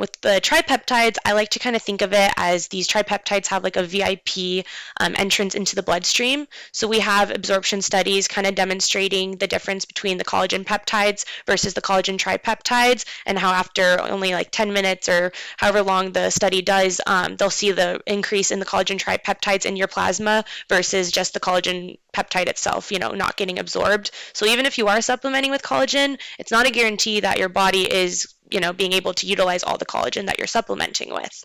With the tripeptides, I like to kind of think of it as these tripeptides have like a VIP entrance into the bloodstream. So we have absorption studies kind of demonstrating the difference between the collagen peptides versus the collagen tripeptides, and how after only like 10 minutes or however long the study does, they'll see the increase in the collagen tripeptides in your plasma versus just the collagen peptide itself, not getting absorbed. So even if you are supplementing with collagen, it's not a guarantee that your body is, being able to utilize all the collagen that you're supplementing with.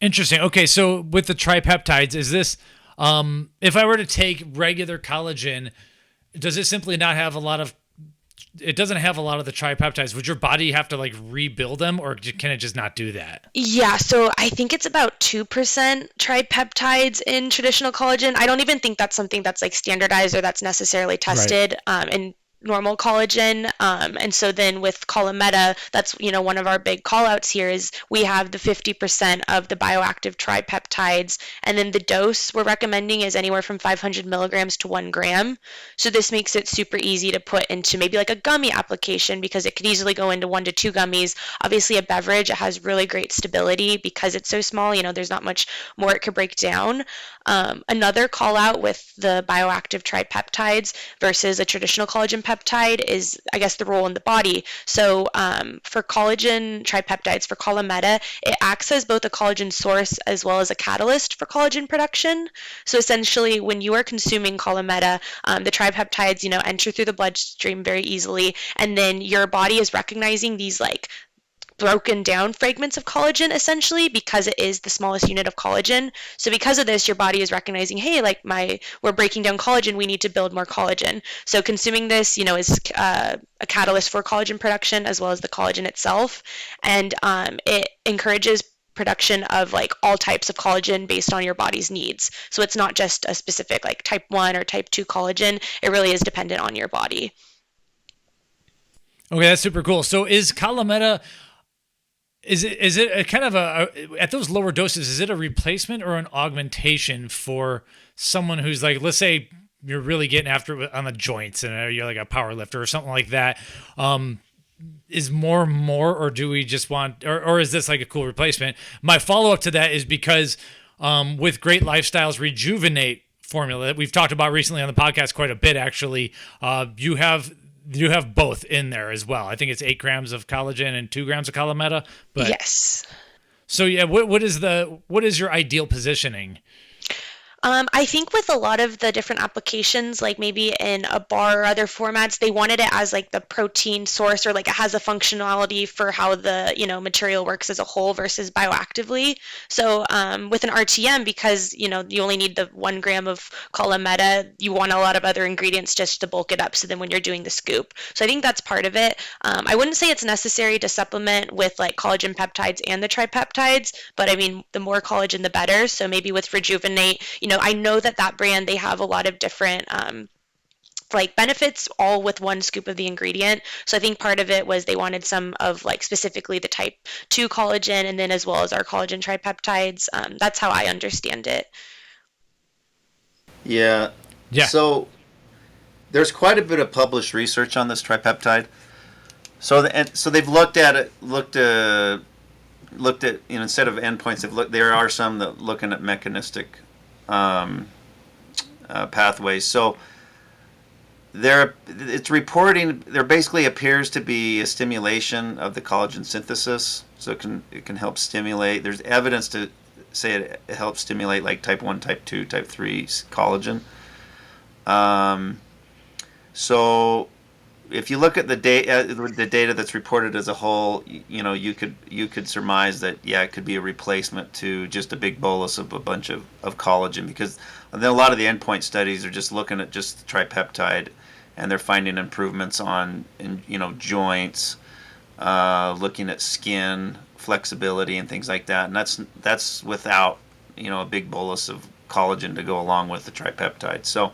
Interesting. Okay, so with the tripeptides, is this if I were to take regular collagen, does it simply not have a lot of? It doesn't have a lot of the tripeptides. Would your body have to like rebuild them, or can it just not do that? Yeah, so I think it's about 2% tripeptides in traditional collagen. I don't even think that's something that's like standardized or that's necessarily tested in normal collagen. And so then with Collameta, that's, one of our big call outs here is we have the 50% of the bioactive tripeptides. And then the dose we're recommending is anywhere from 500 milligrams to 1 gram. So this makes it super easy to put into maybe like a gummy application because it could easily go into 1 to 2 gummies. Obviously a beverage, it has really great stability because it's so small, there's not much more it could break down. Another call out with the bioactive tripeptides versus a traditional collagen peptide is, I guess, the role in the body. So for collagen tripeptides, for Collameta, it acts as both a collagen source as well as a catalyst for collagen production. So essentially, when you are consuming Collameta, the tripeptides, enter through the bloodstream very easily, and then your body is recognizing these like broken down fragments of collagen essentially because it is the smallest unit of collagen. So because of this, your body is recognizing, hey, like we're breaking down collagen, we need to build more collagen. So consuming this, is a catalyst for collagen production as well as the collagen itself. And it encourages production of like all types of collagen based on your body's needs. So it's not just a specific like type 1 or type 2 collagen. It really is dependent on your body. Okay, that's super cool. So is Collameta, is it a kind of at those lower doses, is it a replacement or an augmentation for someone who's like, let's say you're really getting after it on the joints and you're like a power lifter or something like that? Is more, or do we just want, or is this like a cool replacement? My follow-up to that is because with Great Lifestyles Rejuvenate formula that we've talked about recently on the podcast quite a bit, actually, you have both in there as well. I think it's 8 grams of collagen and 2 grams of Collameta. But yes. So yeah, what is your ideal positioning? I think with a lot of the different applications, like maybe in a bar or other formats, they wanted it as like the protein source, or like it has a functionality for how the, material works as a whole versus bioactively. So with an RTM, because, you only need the 1 gram of Collameta, you want a lot of other ingredients just to bulk it up. So then when you're doing the scoop. So I think that's part of it. I wouldn't say it's necessary to supplement with like collagen peptides and the tripeptides, but I mean, the more collagen, the better. So maybe with Rejuvenate, I know that brand, they have a lot of different like benefits all with 1 scoop of the ingredient. So I think part of it was they wanted some of like specifically the type 2 collagen and then as well as our collagen tripeptides. That's how I understand it. Yeah. So there's quite a bit of published research on this tripeptide. So they've looked looked at, instead of endpoints, there are some that looking at mechanistic pathways. So it's reporting there basically appears to be a stimulation of the collagen synthesis. So it can help stimulate. There's evidence to say it helps stimulate like type 1, type 2, type 3 collagen. So if you look at the data that's reported as a whole, you could surmise that it could be a replacement to just a big bolus of a bunch of collagen, because then a lot of the endpoint studies are just looking at just the tripeptide, and they're finding improvements in joints, looking at skin flexibility and things like that, and that's without a big bolus of collagen to go along with the tripeptide. So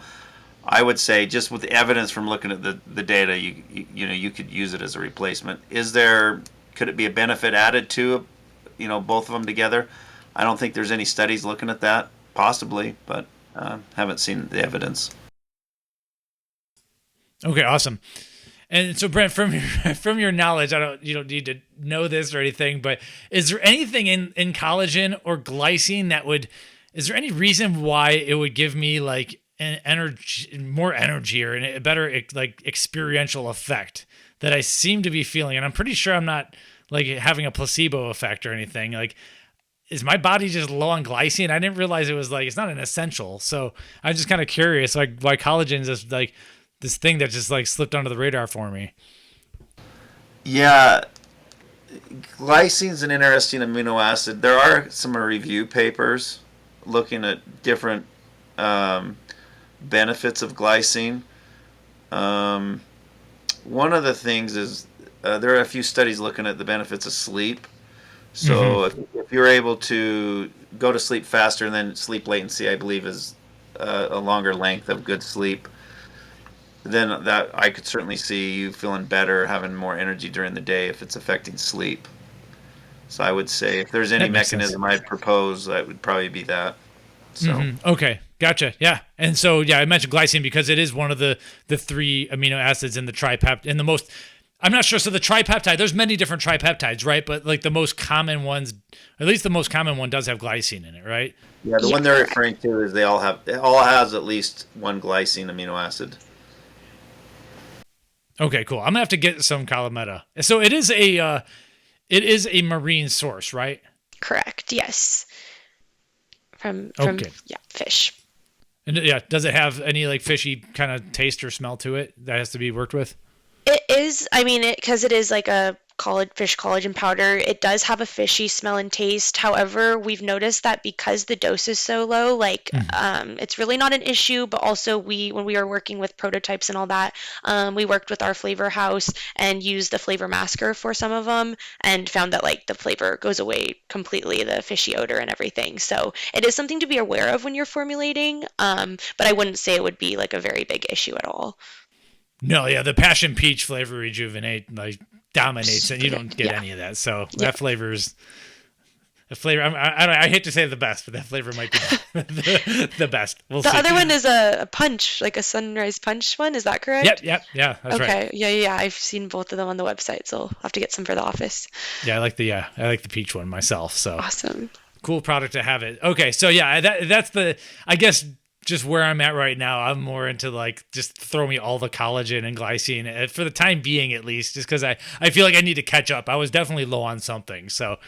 I would say, just with the evidence from looking at the data, you could use it as a replacement. Could it be a benefit added to, both of them together? I don't think there's any studies looking at that. Possibly, but haven't seen the evidence. Okay, awesome. And so, Brent, from your knowledge, you don't need to know this or anything, but is there anything in collagen or glycine is there any reason why it would give me like more energy or a better like experiential effect that I seem to be feeling? And I'm pretty sure I'm not like having a placebo effect or anything. Like, is my body just low on glycine? I didn't realize it was like, it's not an essential. So I'm just kind of curious, like, why collagen is just like this thing that just like slipped under the radar for me. Yeah, glycine's an interesting amino acid. There are some review papers looking at different benefits of glycine. One of the things is there are a few studies looking at the benefits of sleep. So if you're able to go to sleep faster, and then sleep latency, I believe, is a longer length of good sleep, then that I could certainly see you feeling better, having more energy during the day if it's affecting sleep. So I would say if there's any mechanism I'd propose, that would probably be that. So Okay, gotcha. Yeah, and so I mentioned glycine because it is one of the 3 amino acids in the tripeptide, and the most. I'm not sure. So the tripeptide, there's many different tripeptides, right? But like the most common ones, at least the most common one, does have glycine in it, right? Yeah, the one they're referring to is it all has at least one glycine amino acid. Okay, cool. I'm gonna have to get some Collameta. So it is a marine source, right? Correct. Yes. From fish. And does it have any like fishy kind of taste or smell to it that has to be worked with? It is, I mean, because it is like a fish collagen powder, it does have a fishy smell and taste. However, we've noticed that because the dose is so low, like it's really not an issue. But also, when we were working with prototypes and all that, we worked with our flavor house and used the flavor masker for some of them, and found that like the flavor goes away completely, the fishy odor and everything. So it is something to be aware of when you're formulating. But I wouldn't say it would be like a very big issue at all. No, yeah, the passion peach flavor rejuvenate like dominates, and you don't get any of that. So that flavor's a flavor. I hate to say the best, but that flavor might be the best. We'll see. The other one is a punch, like a sunrise punch one. Is that correct? Yep, yeah, that's right. Okay, yeah. I've seen both of them on the website, so I'll have to get some for the office. Yeah, I like the peach one myself. So awesome, cool product to have it. Okay, so that's I guess. Just where I'm at right now, I'm more into like just throw me all the collagen and glycine for the time being, at least, just because I feel like I need to catch up. I was definitely low on something, so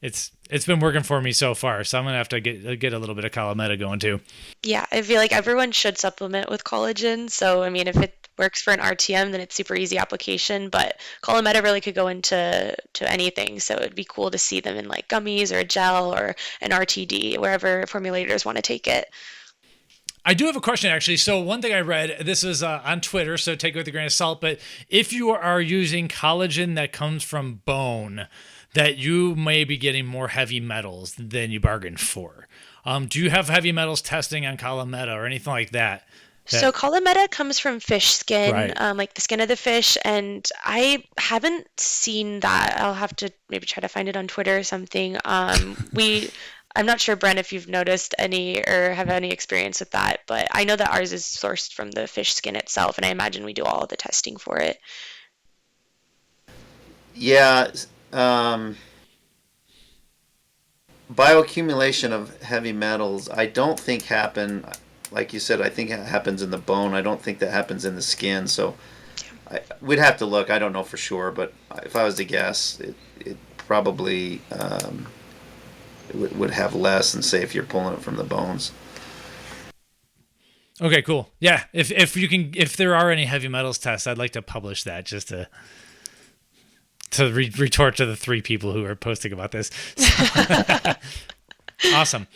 it's been working for me so far. So I'm gonna have to get a little bit of Collameta going too. Yeah, I feel like everyone should supplement with collagen. So I mean, if it works for an RTM, then it's super easy application. But Collameta really could go into anything. So it'd be cool to see them in like gummies or a gel or an RTD, wherever formulators want to take it. I do have a question, actually. So one thing I read, this is on Twitter, so take it with a grain of salt, but if you are using collagen that comes from bone, that you may be getting more heavy metals than you bargained for. Do you have heavy metals testing on Collameta or anything like that? So Collameta comes from fish skin, Right. like the skin of the fish, and I haven't seen that. I'll have to maybe try to find it on Twitter or something. I'm not sure, Brent, if you've noticed any or have any experience with that, but I know that ours is sourced from the fish skin itself, and I imagine we do all the testing for it. Yeah, bioaccumulation of heavy metals, I don't think happen. Like you said, I think it happens in the bone. I don't think that happens in the skin. So we'd have to look. I don't know for sure, but if I was to guess, it probably would have less than say if you're pulling it from the bones. Okay, cool. Yeah, if there are any heavy metals tests, I'd like to publish that just to retort to the 3 people who are posting about this. Awesome.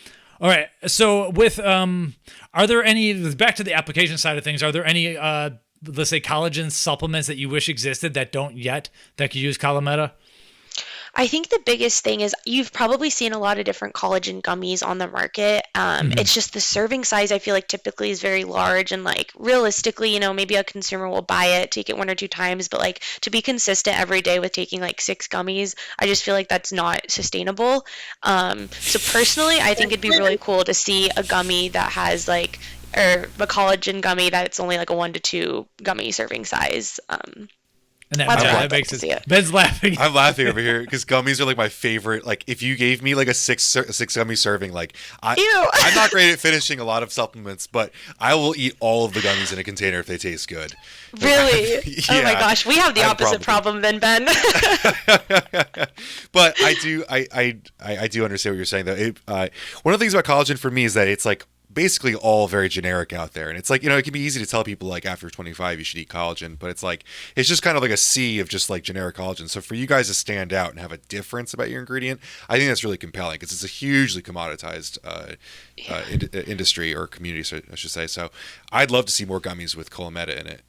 All right. So with are there any, back to the application side of things, are there any let's say collagen supplements that you wish existed that don't yet that could use Collameta? I think the biggest thing is you've probably seen a lot of different collagen gummies on the market. It's just the serving size, I feel like typically is very large, and like realistically, maybe a consumer will buy it, take it 1 or 2 times, but like to be consistent every day with taking like 6 gummies, I just feel like that's not sustainable. So personally, I think it'd be really cool to see a gummy that has like, or a collagen gummy that's only like a 1 to 2 gummy serving size. And that makes sense. Ben's laughing. I'm laughing over here because gummies are like my favorite. Like if you gave me like a six gummy serving, like I'm not great at finishing a lot of supplements, but I will eat all of the gummies in a container if they taste good. Really? Yeah, oh my gosh, we have the opposite problem than Ben. But I do understand what you're saying though. One of the things about collagen for me is that it's like basically all very generic out there, and it's like, it can be easy to tell people like after 25 you should eat collagen, but it's like it's just kind of like a sea of just like generic collagen. So for you guys to stand out and have a difference about your ingredient, I think that's really compelling because it's a hugely commoditized industry or community, I should say. So I'd love to see more gummies with Collameta in it,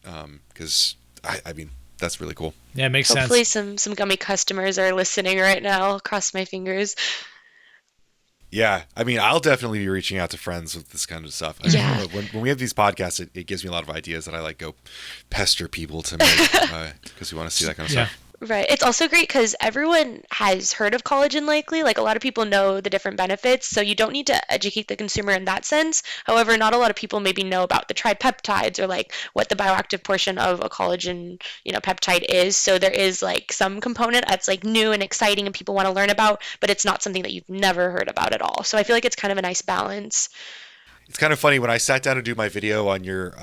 because I mean that's really cool. Yeah, it makes sense. Hopefully some gummy customers are listening right now. Cross my fingers. Yeah, I mean, I'll definitely be reaching out to friends with this kind of stuff. Yeah. When we have these podcasts, it gives me a lot of ideas that I like go pester people to make because we want to see that kind of stuff. Right. It's also great because everyone has heard of collagen likely. Like a lot of people know the different benefits, so you don't need to educate the consumer in that sense. However, not a lot of people maybe know about the tripeptides or like what the bioactive portion of a collagen, peptide is. So there is like some component that's like new and exciting and people want to learn about, but it's not something that you've never heard about at all. So I feel like it's kind of a nice balance. It's kind of funny, when I sat down to do my video on your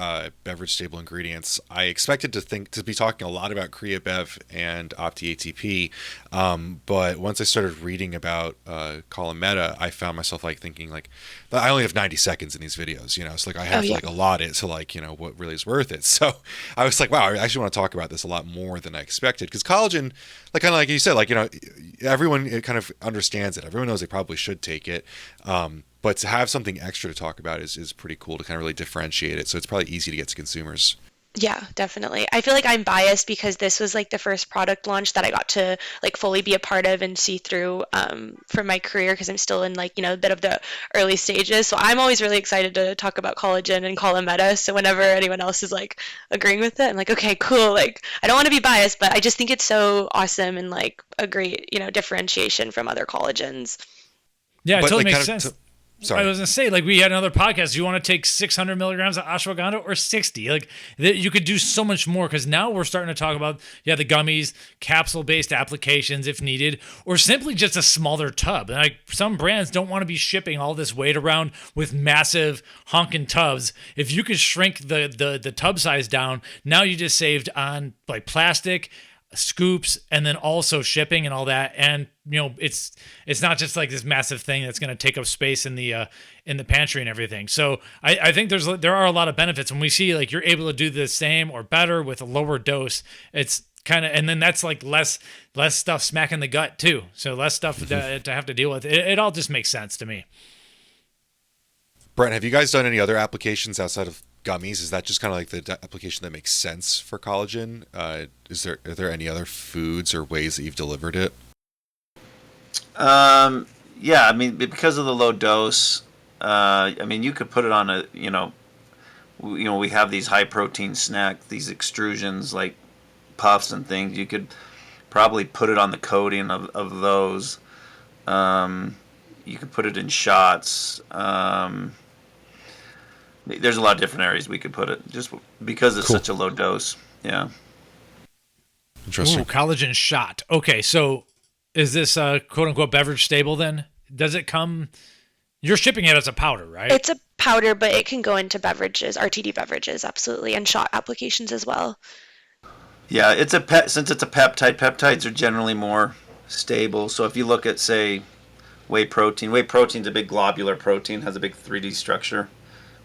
beverage stable ingredients, I expected to be talking a lot about CreaBev and OptiATP, but once I started reading about Collameta, I found myself like thinking like, I only have 90 seconds in these videos, so like I have to like allot it to like, what really is worth it. So I was like, wow, I actually want to talk about this a lot more than I expected, because collagen, like kind of like you said, like, everyone kind of understands it. Everyone knows they probably should take it. But to have something extra to talk about is pretty cool to kind of really differentiate it. So it's probably easy to get to consumers. Yeah, definitely. I feel like I'm biased because this was like the first product launch that I got to like fully be a part of and see through from my career, because I'm still in like, a bit of the early stages. So I'm always really excited to talk about collagen and Collameta. So whenever anyone else is like agreeing with it, I'm like, okay, cool. Like I don't want to be biased, but I just think it's so awesome and like a great, differentiation from other collagens. Yeah, it But, totally like, makes kind of sense. Sorry. I was gonna say, like, we had another podcast. Do you want to take 600 milligrams of ashwagandha or 60? Like, you could do so much more, because now we're starting to talk about, the gummies, capsule-based applications if needed, or simply just a smaller tub. And like, some brands don't want to be shipping all this weight around with massive honking tubs. If you could shrink the tub size down, now you just saved on like plastic, scoops, and then also shipping and all that. And it's not just like this massive thing that's going to take up space in the pantry and everything. So I think there are a lot of benefits when we see like you're able to do the same or better with a lower dose. It's kind of, and then that's like less stuff smacking the gut too. So less stuff to have to deal with. It all just makes sense to me. Brent, have you guys done any other applications outside of gummies? Is that just kind of like the application that makes sense for collagen? Are there any other foods or ways that you've delivered it? Yeah, I mean, because of the low dose, I mean, you could put it on a, we have these high protein snack, these extrusions like puffs and things. You could probably put it on the coating of those. You could put it in shots. There's a lot of different areas we could put it, just because it's such a low dose. Yeah. Interesting. Ooh, collagen shot. Okay, so is this quote unquote beverage stable then? does it come? You're shipping it as a powder, right? It's a powder, but it can go into beverages, RTD beverages, absolutely, and shot applications as well. Yeah, since it's a peptide. Peptides are generally more stable. So if you look at, say, whey protein's a big globular protein, has a big 3D structure.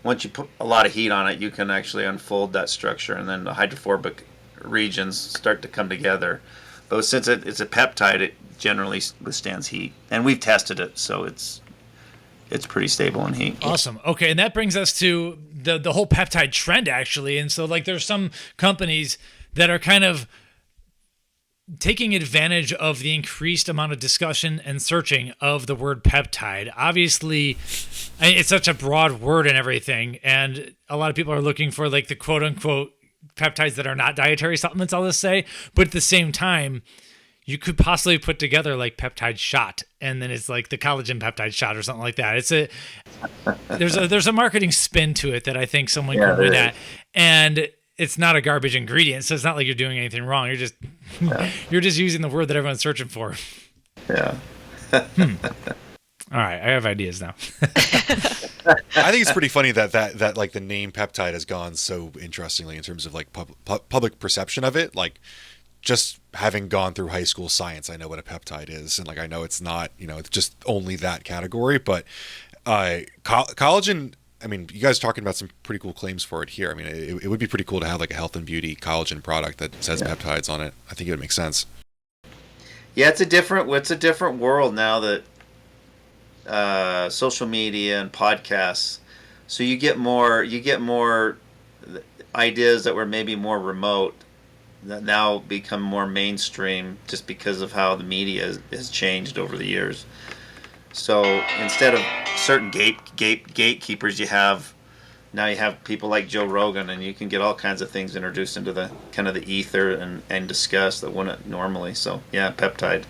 Once you put a lot of heat on it, you can actually unfold that structure, and then the hydrophobic regions start to come together. But since it's a peptide, it generally withstands heat, and we've tested it, so it's pretty stable in heat. Awesome. Okay, and that brings us to the whole peptide trend, actually. And so, like, there's some companies that are kind of taking advantage of the increased amount of discussion and searching of the word peptide. Obviously, it's such a broad word and everything, and a lot of people are looking for, like, the quote-unquote peptides that are not dietary supplements, I'll just say. But at the same time, you could possibly put together, like, peptide shot, and then it's like the collagen peptide shot or something like that. There's a marketing spin to it that I think someone can win at, and it's not a garbage ingredient, so it's not like you're doing anything wrong. You're just using the word that everyone's searching for. Yeah. All right, I have ideas now. I think it's pretty funny that like the name peptide has gone so interestingly in terms of like public perception of it. Like, just having gone through high school science, I know what a peptide is, and like I know it's not, it's just only that category. But collagen, I mean, you guys are talking about some pretty cool claims for it here. I mean, it would be pretty cool to have like a health and beauty collagen product that says peptides on it. I think it would make sense. Yeah, it's a different world now that social media and podcasts. So you get more ideas that were maybe more remote that now become more mainstream just because of how the media has changed over the years. So instead of certain gatekeepers, you have people like Joe Rogan, and you can get all kinds of things introduced into the kind of the ether and discussed that wouldn't normally. So yeah, peptide.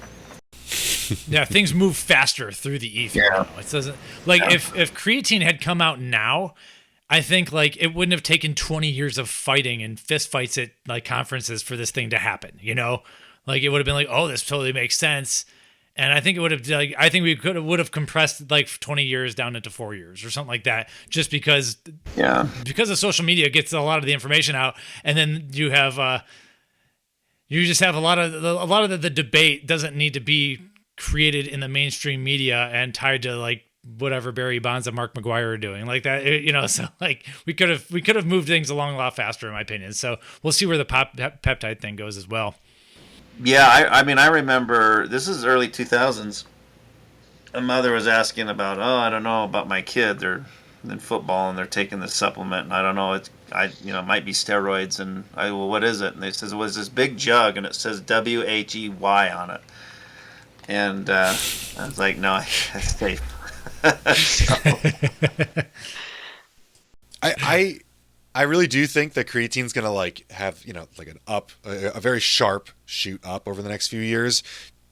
Yeah, things move faster through the ether now. It doesn't if creatine had come out now, I think like it wouldn't have taken 20 years of fighting and fist fights at like conferences for this thing to happen. Like it would have been like, oh, this totally makes sense. And I think it would have we would have compressed like 20 years down into 4 years or something like that, just because of social media gets a lot of the information out, and then you have you just have a lot of the debate doesn't need to be created in the mainstream media and tied to like whatever Barry Bonds and Mark McGuire are doing like that, so like we could have moved things along a lot faster in my opinion. So we'll see where the peptide thing goes as well. Yeah, I mean, I remember this is early 2000s. A mother was asking about, I don't know about my kid. They're in football and they're taking this supplement, and I don't know. It might be steroids. And well, what is it? And they says it was this big jug, and it says WHEY on it. And I was like, no, that's safe. I really do think that creatine's going to like have, like a very sharp shoot up over the next few years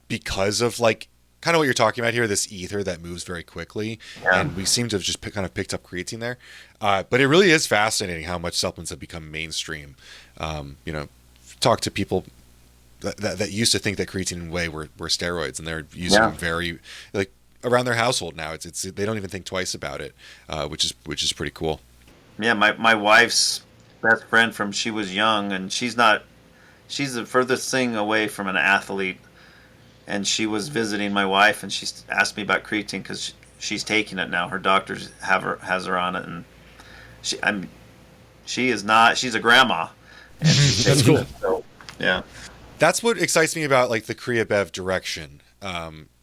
because of like kind of what you're talking about here, this ether that moves very quickly. Yeah. And we seem to have just kind of picked up creatine there. But it really is fascinating how much supplements have become mainstream. Talk to people that used to think that creatine and whey were steroids, and they're using them very like around their household now. It's they don't even think twice about it, which is pretty cool. Yeah, my wife's best friend from she was young, and she's the furthest thing away from an athlete. And she was visiting my wife, and she asked me about creatine because she's taking it now. Her doctor has her on it, and she's a grandma. And that's cool. So, yeah, that's what excites me about like the CreaBev direction,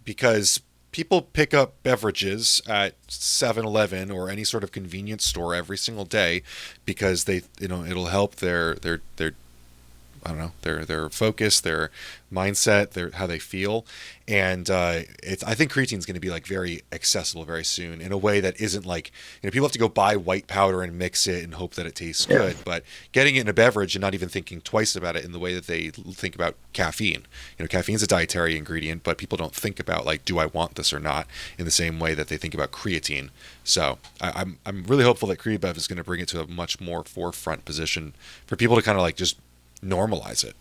because people pick up beverages at 7-Eleven or any sort of convenience store every single day because they, it'll help their I don't know, their focus, their mindset, how they feel. And I think creatine is going to be like very accessible very soon in a way that isn't like, people have to go buy white powder and mix it and hope that it tastes good. But getting it in a beverage and not even thinking twice about it in the way that they think about caffeine. Caffeine's a dietary ingredient, but people don't think about like, do I want this or not, in the same way that they think about creatine. So I'm really hopeful that CreaBev is going to bring it to a much more forefront position for people to kind of like just normalize it.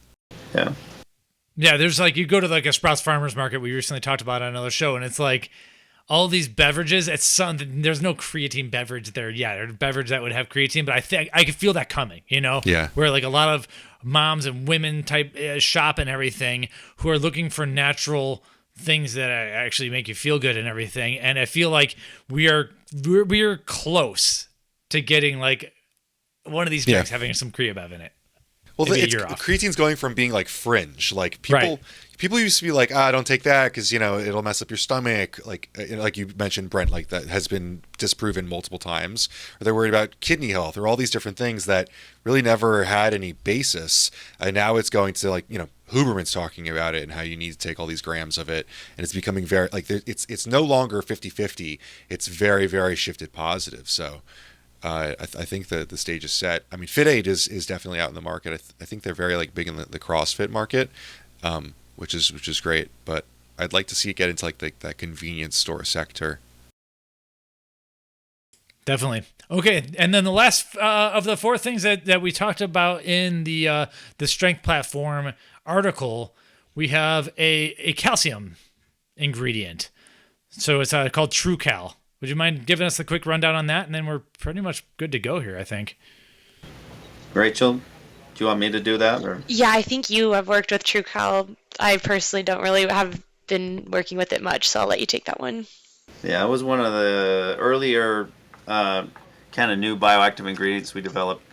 Yeah, there's like, you go to like a Sprouts Farmers Market we recently talked about on another show, and it's like all these beverages, there's no creatine beverage there yet, or beverage that would have creatine, but I think I could feel that coming, Yeah. where like a lot of moms and women type shop and everything who are looking for natural things that actually make you feel good and everything. And I feel like we are close to getting like one of these drinks having some CreaBev in it. Well, creatine's going from being like fringe. Like people used to be like, don't take that because it'll mess up your stomach. Like you mentioned, Brent, like that has been disproven multiple times. Or they're worried about kidney health or all these different things that really never had any basis. And now it's going to like Huberman's talking about it and how you need to take all these grams of it, and it's becoming very like it's no longer 50-50. It's very, very shifted positive. So. I think the stage is set. I mean, FitAid is definitely out in the market. I think they're very like big in the CrossFit market, which is great. But I'd like to see it get into like that convenience store sector. Definitely. Okay, and then the last of the four things that we talked about in the Strength Platform article, we have a calcium ingredient. So it's called TruCal. Would you mind giving us a quick rundown on that? And then we're pretty much good to go here, I think. Rachel, do you want me to do that? Or? Yeah, I think you have worked with TruCal. I personally don't really have been working with it much, so I'll let you take that one. Yeah, it was one of the earlier kind of new bioactive ingredients we developed,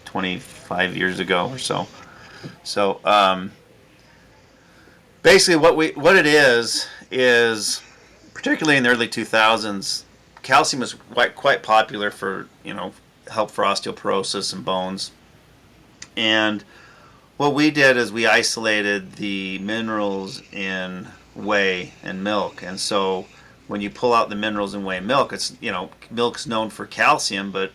25 years ago or so. So basically what it is particularly in the early 2000s, calcium was quite popular for, help for osteoporosis and bones. And what we did is we isolated the minerals in whey and milk. And so when you pull out the minerals in whey and milk, it's, milk's known for calcium, but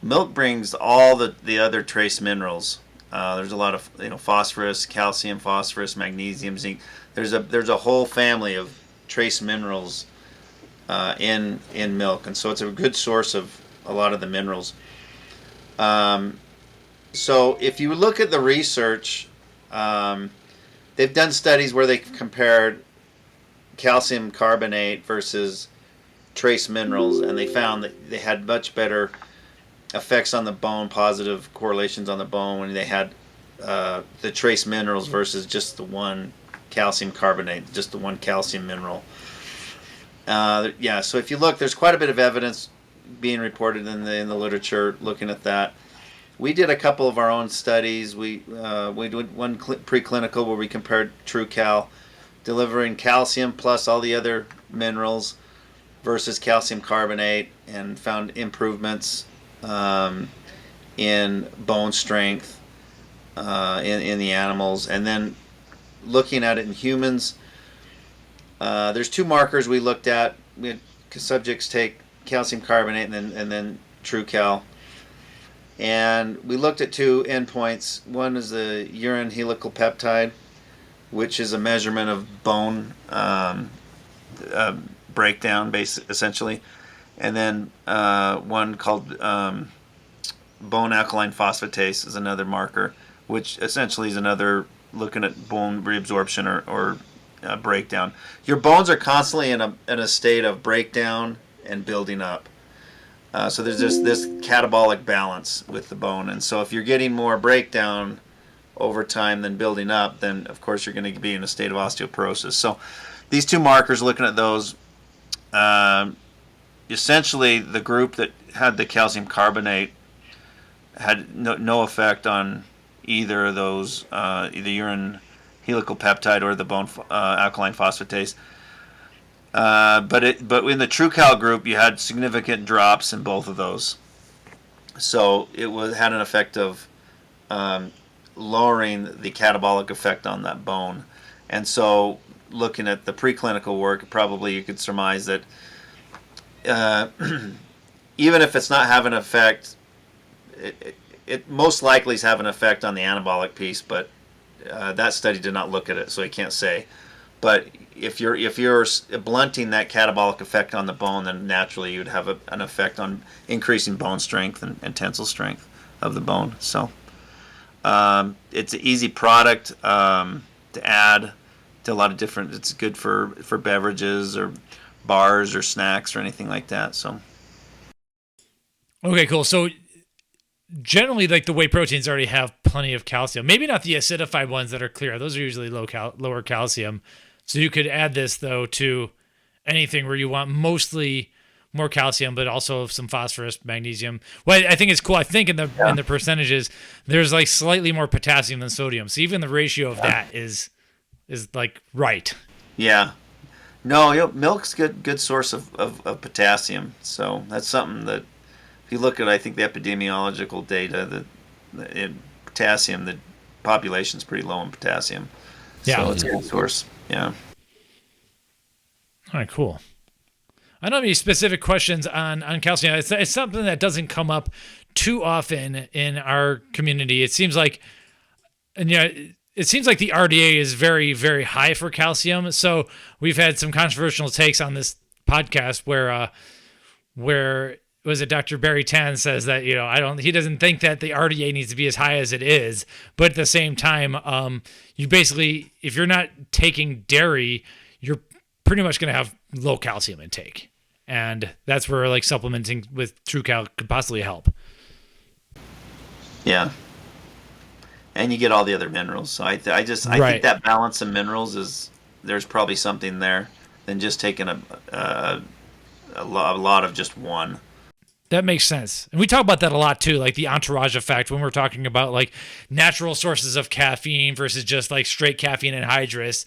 milk brings all the other trace minerals. There's a lot of, phosphorus, calcium, phosphorus, magnesium, zinc. There's a whole family of trace minerals in milk, and so it's a good source of a lot of the minerals. So if you look at the research, they've done studies where they compared calcium carbonate versus trace minerals, and they found that they had much better effects on the bone, positive correlations on the bone when they had the trace minerals versus just the one calcium carbonate, just the one calcium mineral. So if you look, there's quite a bit of evidence being reported in the literature looking at that. We did a couple of our own studies. We did one preclinical where we compared TruCal delivering calcium plus all the other minerals versus calcium carbonate, and found improvements in bone strength in the animals. And then looking at it in humans, there's two markers we looked at. We had subjects take calcium carbonate and then TruCal, and we looked at two endpoints. One is the urine helical peptide, which is a measurement of bone breakdown, essentially, and then one called bone alkaline phosphatase is another marker, which essentially is another looking at bone reabsorption or breakdown. Your bones are constantly in a state of breakdown and building up. So there's just this catabolic balance with the bone, and so if you're getting more breakdown over time than building up, then of course you're going to be in a state of osteoporosis. So these two markers, looking at those, essentially the group that had the calcium carbonate had no effect on either of those, either urine helical peptide or the bone alkaline phosphatase. But in the TruCal group, you had significant drops in both of those. So it had an effect of lowering the catabolic effect on that bone. And so looking at the preclinical work, probably you could surmise that even if it's not having an effect, it most likely is having an effect on the anabolic piece, but that study did not look at it, so I can't say. But if you're blunting that catabolic effect on the bone, then naturally you'd have an effect on increasing bone strength and tensile strength of the bone. So it's an easy product to add to a lot of different. It's good for beverages or bars or snacks or anything like that. So Okay, cool. So generally, like the whey proteins already have plenty of calcium. Maybe not the acidified ones that are clear. Those are usually lower calcium. So you could add this though to anything where you want mostly more calcium, but also some phosphorus, magnesium. Well, I think it's cool. I think in the percentages, there's like slightly more potassium than sodium. So even the ratio of that is like right. yeah. No, milk's good source of potassium. So that's something that if you look at, I think the epidemiological data, in potassium, the population's pretty low in potassium. Yeah. So it's a good source. Yeah. All right, cool. I don't have any specific questions on calcium. It's something that doesn't come up too often in our community. It seems like, and yeah, it seems like the RDA is very, very high for calcium. So we've had some controversial takes on this podcast where was it Dr. Barry Tan says that, he doesn't think that the RDA needs to be as high as it is, but at the same time, you basically, if you're not taking dairy, you're pretty much going to have low calcium intake. And that's where like supplementing with TruCal could possibly help. Yeah. And you get all the other minerals. So I think that balance of minerals there's probably something there than just taking a lot of just one. That makes sense. And we talk about that a lot too, like the entourage effect when we're talking about like natural sources of caffeine versus just like straight caffeine anhydrous.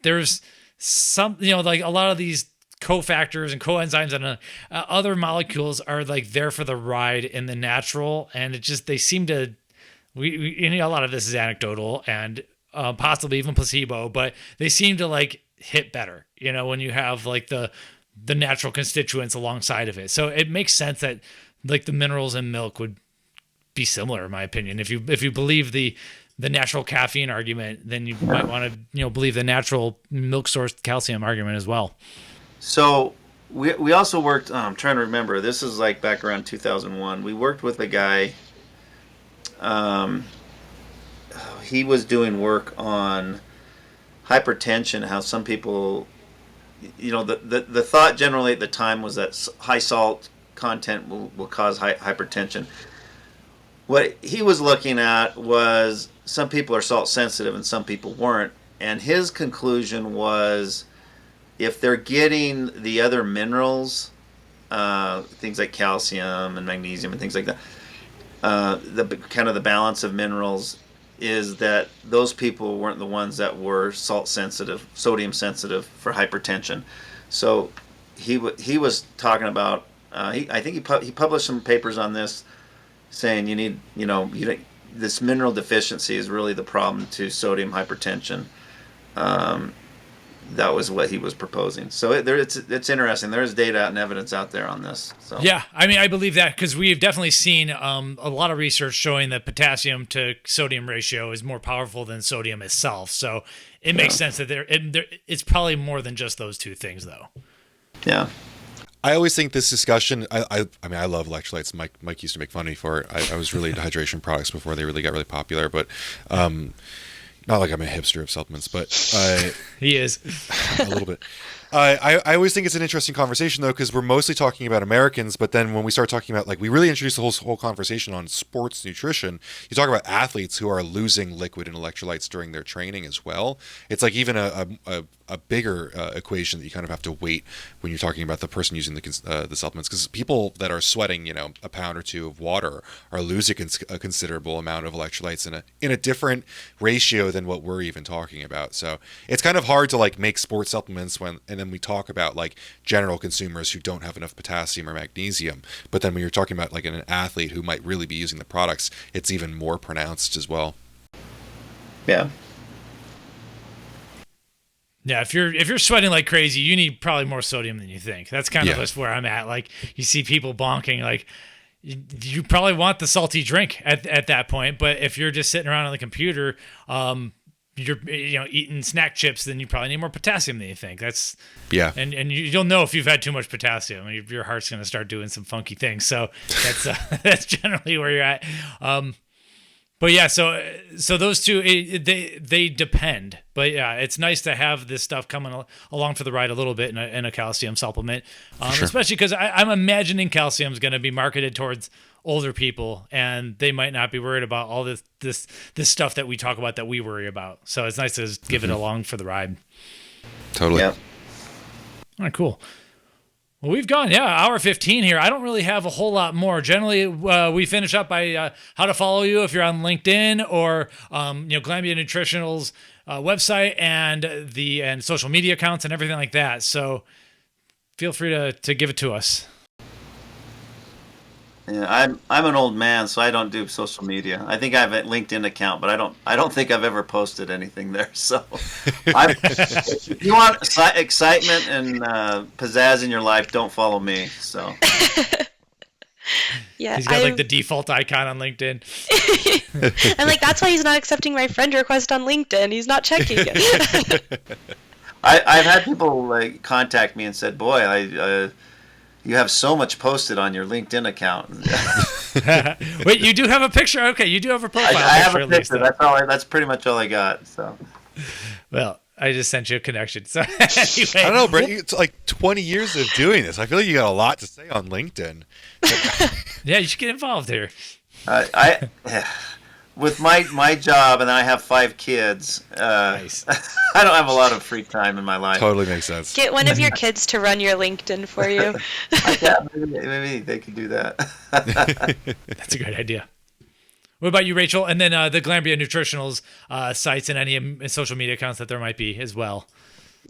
There's some, like a lot of these cofactors and coenzymes and other molecules are like there for the ride in the natural. And they seem to, a lot of this is anecdotal and possibly even placebo, but they seem to like hit better, when you have like the natural constituents alongside of it. So it makes sense that like the minerals in milk would be similar, in my opinion. If you believe the natural caffeine argument, then you might want to, believe the natural milk source calcium argument as well. So we also worked, I'm trying to remember, this is like back around 2001. We worked with a guy, he was doing work on hypertension, how some people, the thought generally at the time was that high salt content will cause hypertension. What he was looking at was some people are salt sensitive and some people weren't. And his conclusion was if they're getting the other minerals, things like calcium and magnesium and things like that, the kind of the balance of minerals is that those people weren't the ones that were salt sensitive, sodium sensitive for hypertension. So he was talking about, I think he published some papers on this saying you need, this mineral deficiency is really the problem to sodium hypertension. That was what he was proposing. So it's interesting. There is data and evidence out there on this. So. Yeah, I mean, I believe that because we've definitely seen a lot of research showing that potassium to sodium ratio is more powerful than sodium itself. So it makes sense that it's probably more than just those two things, though. Yeah. I always think this discussion, I mean, I love electrolytes. Mike used to make fun of me for it. I was really into hydration products before they really got really popular, but not like I'm a hipster of supplements, but he is a little bit. I always think it's an interesting conversation though, because we're mostly talking about Americans, but then when we start talking about, like, we really introduce the whole conversation on sports nutrition. You talk about athletes who are losing liquid and electrolytes during their training as well. It's like even a bigger equation that you kind of have to weight when you're talking about the person using the supplements, because people that are sweating, a pound or two of water are losing a considerable amount of electrolytes in a different ratio than what we're even talking about. So it's kind of hard to like make sports supplements and then we talk about like general consumers who don't have enough potassium or magnesium. But then when you're talking about like an athlete who might really be using the products, it's even more pronounced as well. Yeah. Yeah, if you're sweating like crazy, you need probably more sodium than you think. That's kind of just where I'm at. Like you see people bonking, like you probably want the salty drink at that point. But if you're just sitting around on the computer, you're eating snack chips, then you probably need more potassium than you think. That's and you'll know if you've had too much potassium. Your heart's going to start doing some funky things. So that's that's generally where you're at. But yeah, so those two they depend. But yeah, it's nice to have this stuff coming along for the ride a little bit in a calcium supplement, Sure. especially because I'm imagining calcium is going to be marketed towards older people, and they might not be worried about all this stuff that we talk about that we worry about. So it's nice to give it along for the ride. Totally. Yeah. All right, cool. Well, we've gone, hour 15 here. I don't really have a whole lot more. Generally, we finish up by how to follow you if you're on LinkedIn or Glanbia Nutritionals website and social media accounts and everything like that. So feel free to give it to us. Yeah, I'm an old man, so I don't do social media. I think I have a LinkedIn account, but I don't think I've ever posted anything there. So, if you want excitement and pizzazz in your life, don't follow me. So, Yeah, He's got like the default icon on LinkedIn. and like that's why he's not accepting my friend request on LinkedIn. He's not checking it. I've had people like contact me and said, "Boy, you have so much posted on your LinkedIn account." Wait, you do have a picture? Okay, you do have a profile I have picture a at least. picture. That's pretty much all I got. So, Well, I just sent you a connection. So anyway, I don't know, Brent. It's like 20 years of doing this. I feel like you got a lot to say on LinkedIn. Yeah, you should get involved here. I with my job, and I have 5 kids. Nice. I don't have a lot of free time in my life. Totally makes sense. Get one of your kids to run your LinkedIn for you. Yeah, maybe they could do that. That's a great idea. What about you, Rachel? And then the Glanbia Nutritionals sites and any social media accounts that there might be as well.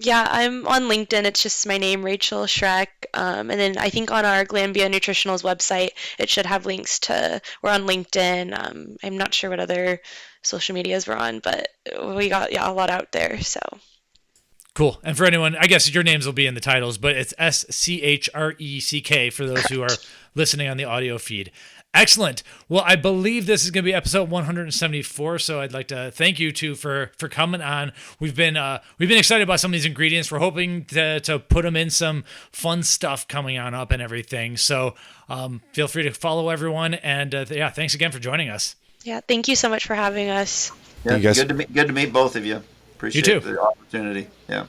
Yeah, I'm on LinkedIn. It's just my name, Rachel Schreck. And then I think on our Glanbia Nutritionals website, it should have links to, we're on LinkedIn. I'm not sure what other social medias we're on, but we got a lot out there. So Cool. And for anyone, I guess your names will be in the titles, but it's SCHRECK for those who are listening on the audio feed. Excellent. Well, I believe this is going to be episode 174, so I'd like to thank you two for coming on. We've been excited about some of these ingredients. We're hoping to put them in some fun stuff coming on up and everything. So feel free to follow everyone, and thanks again for joining us. yeah, thank you so much for having us. Yeah, You guys- good to meet both of you. Appreciate You too. the opportunity. Yeah.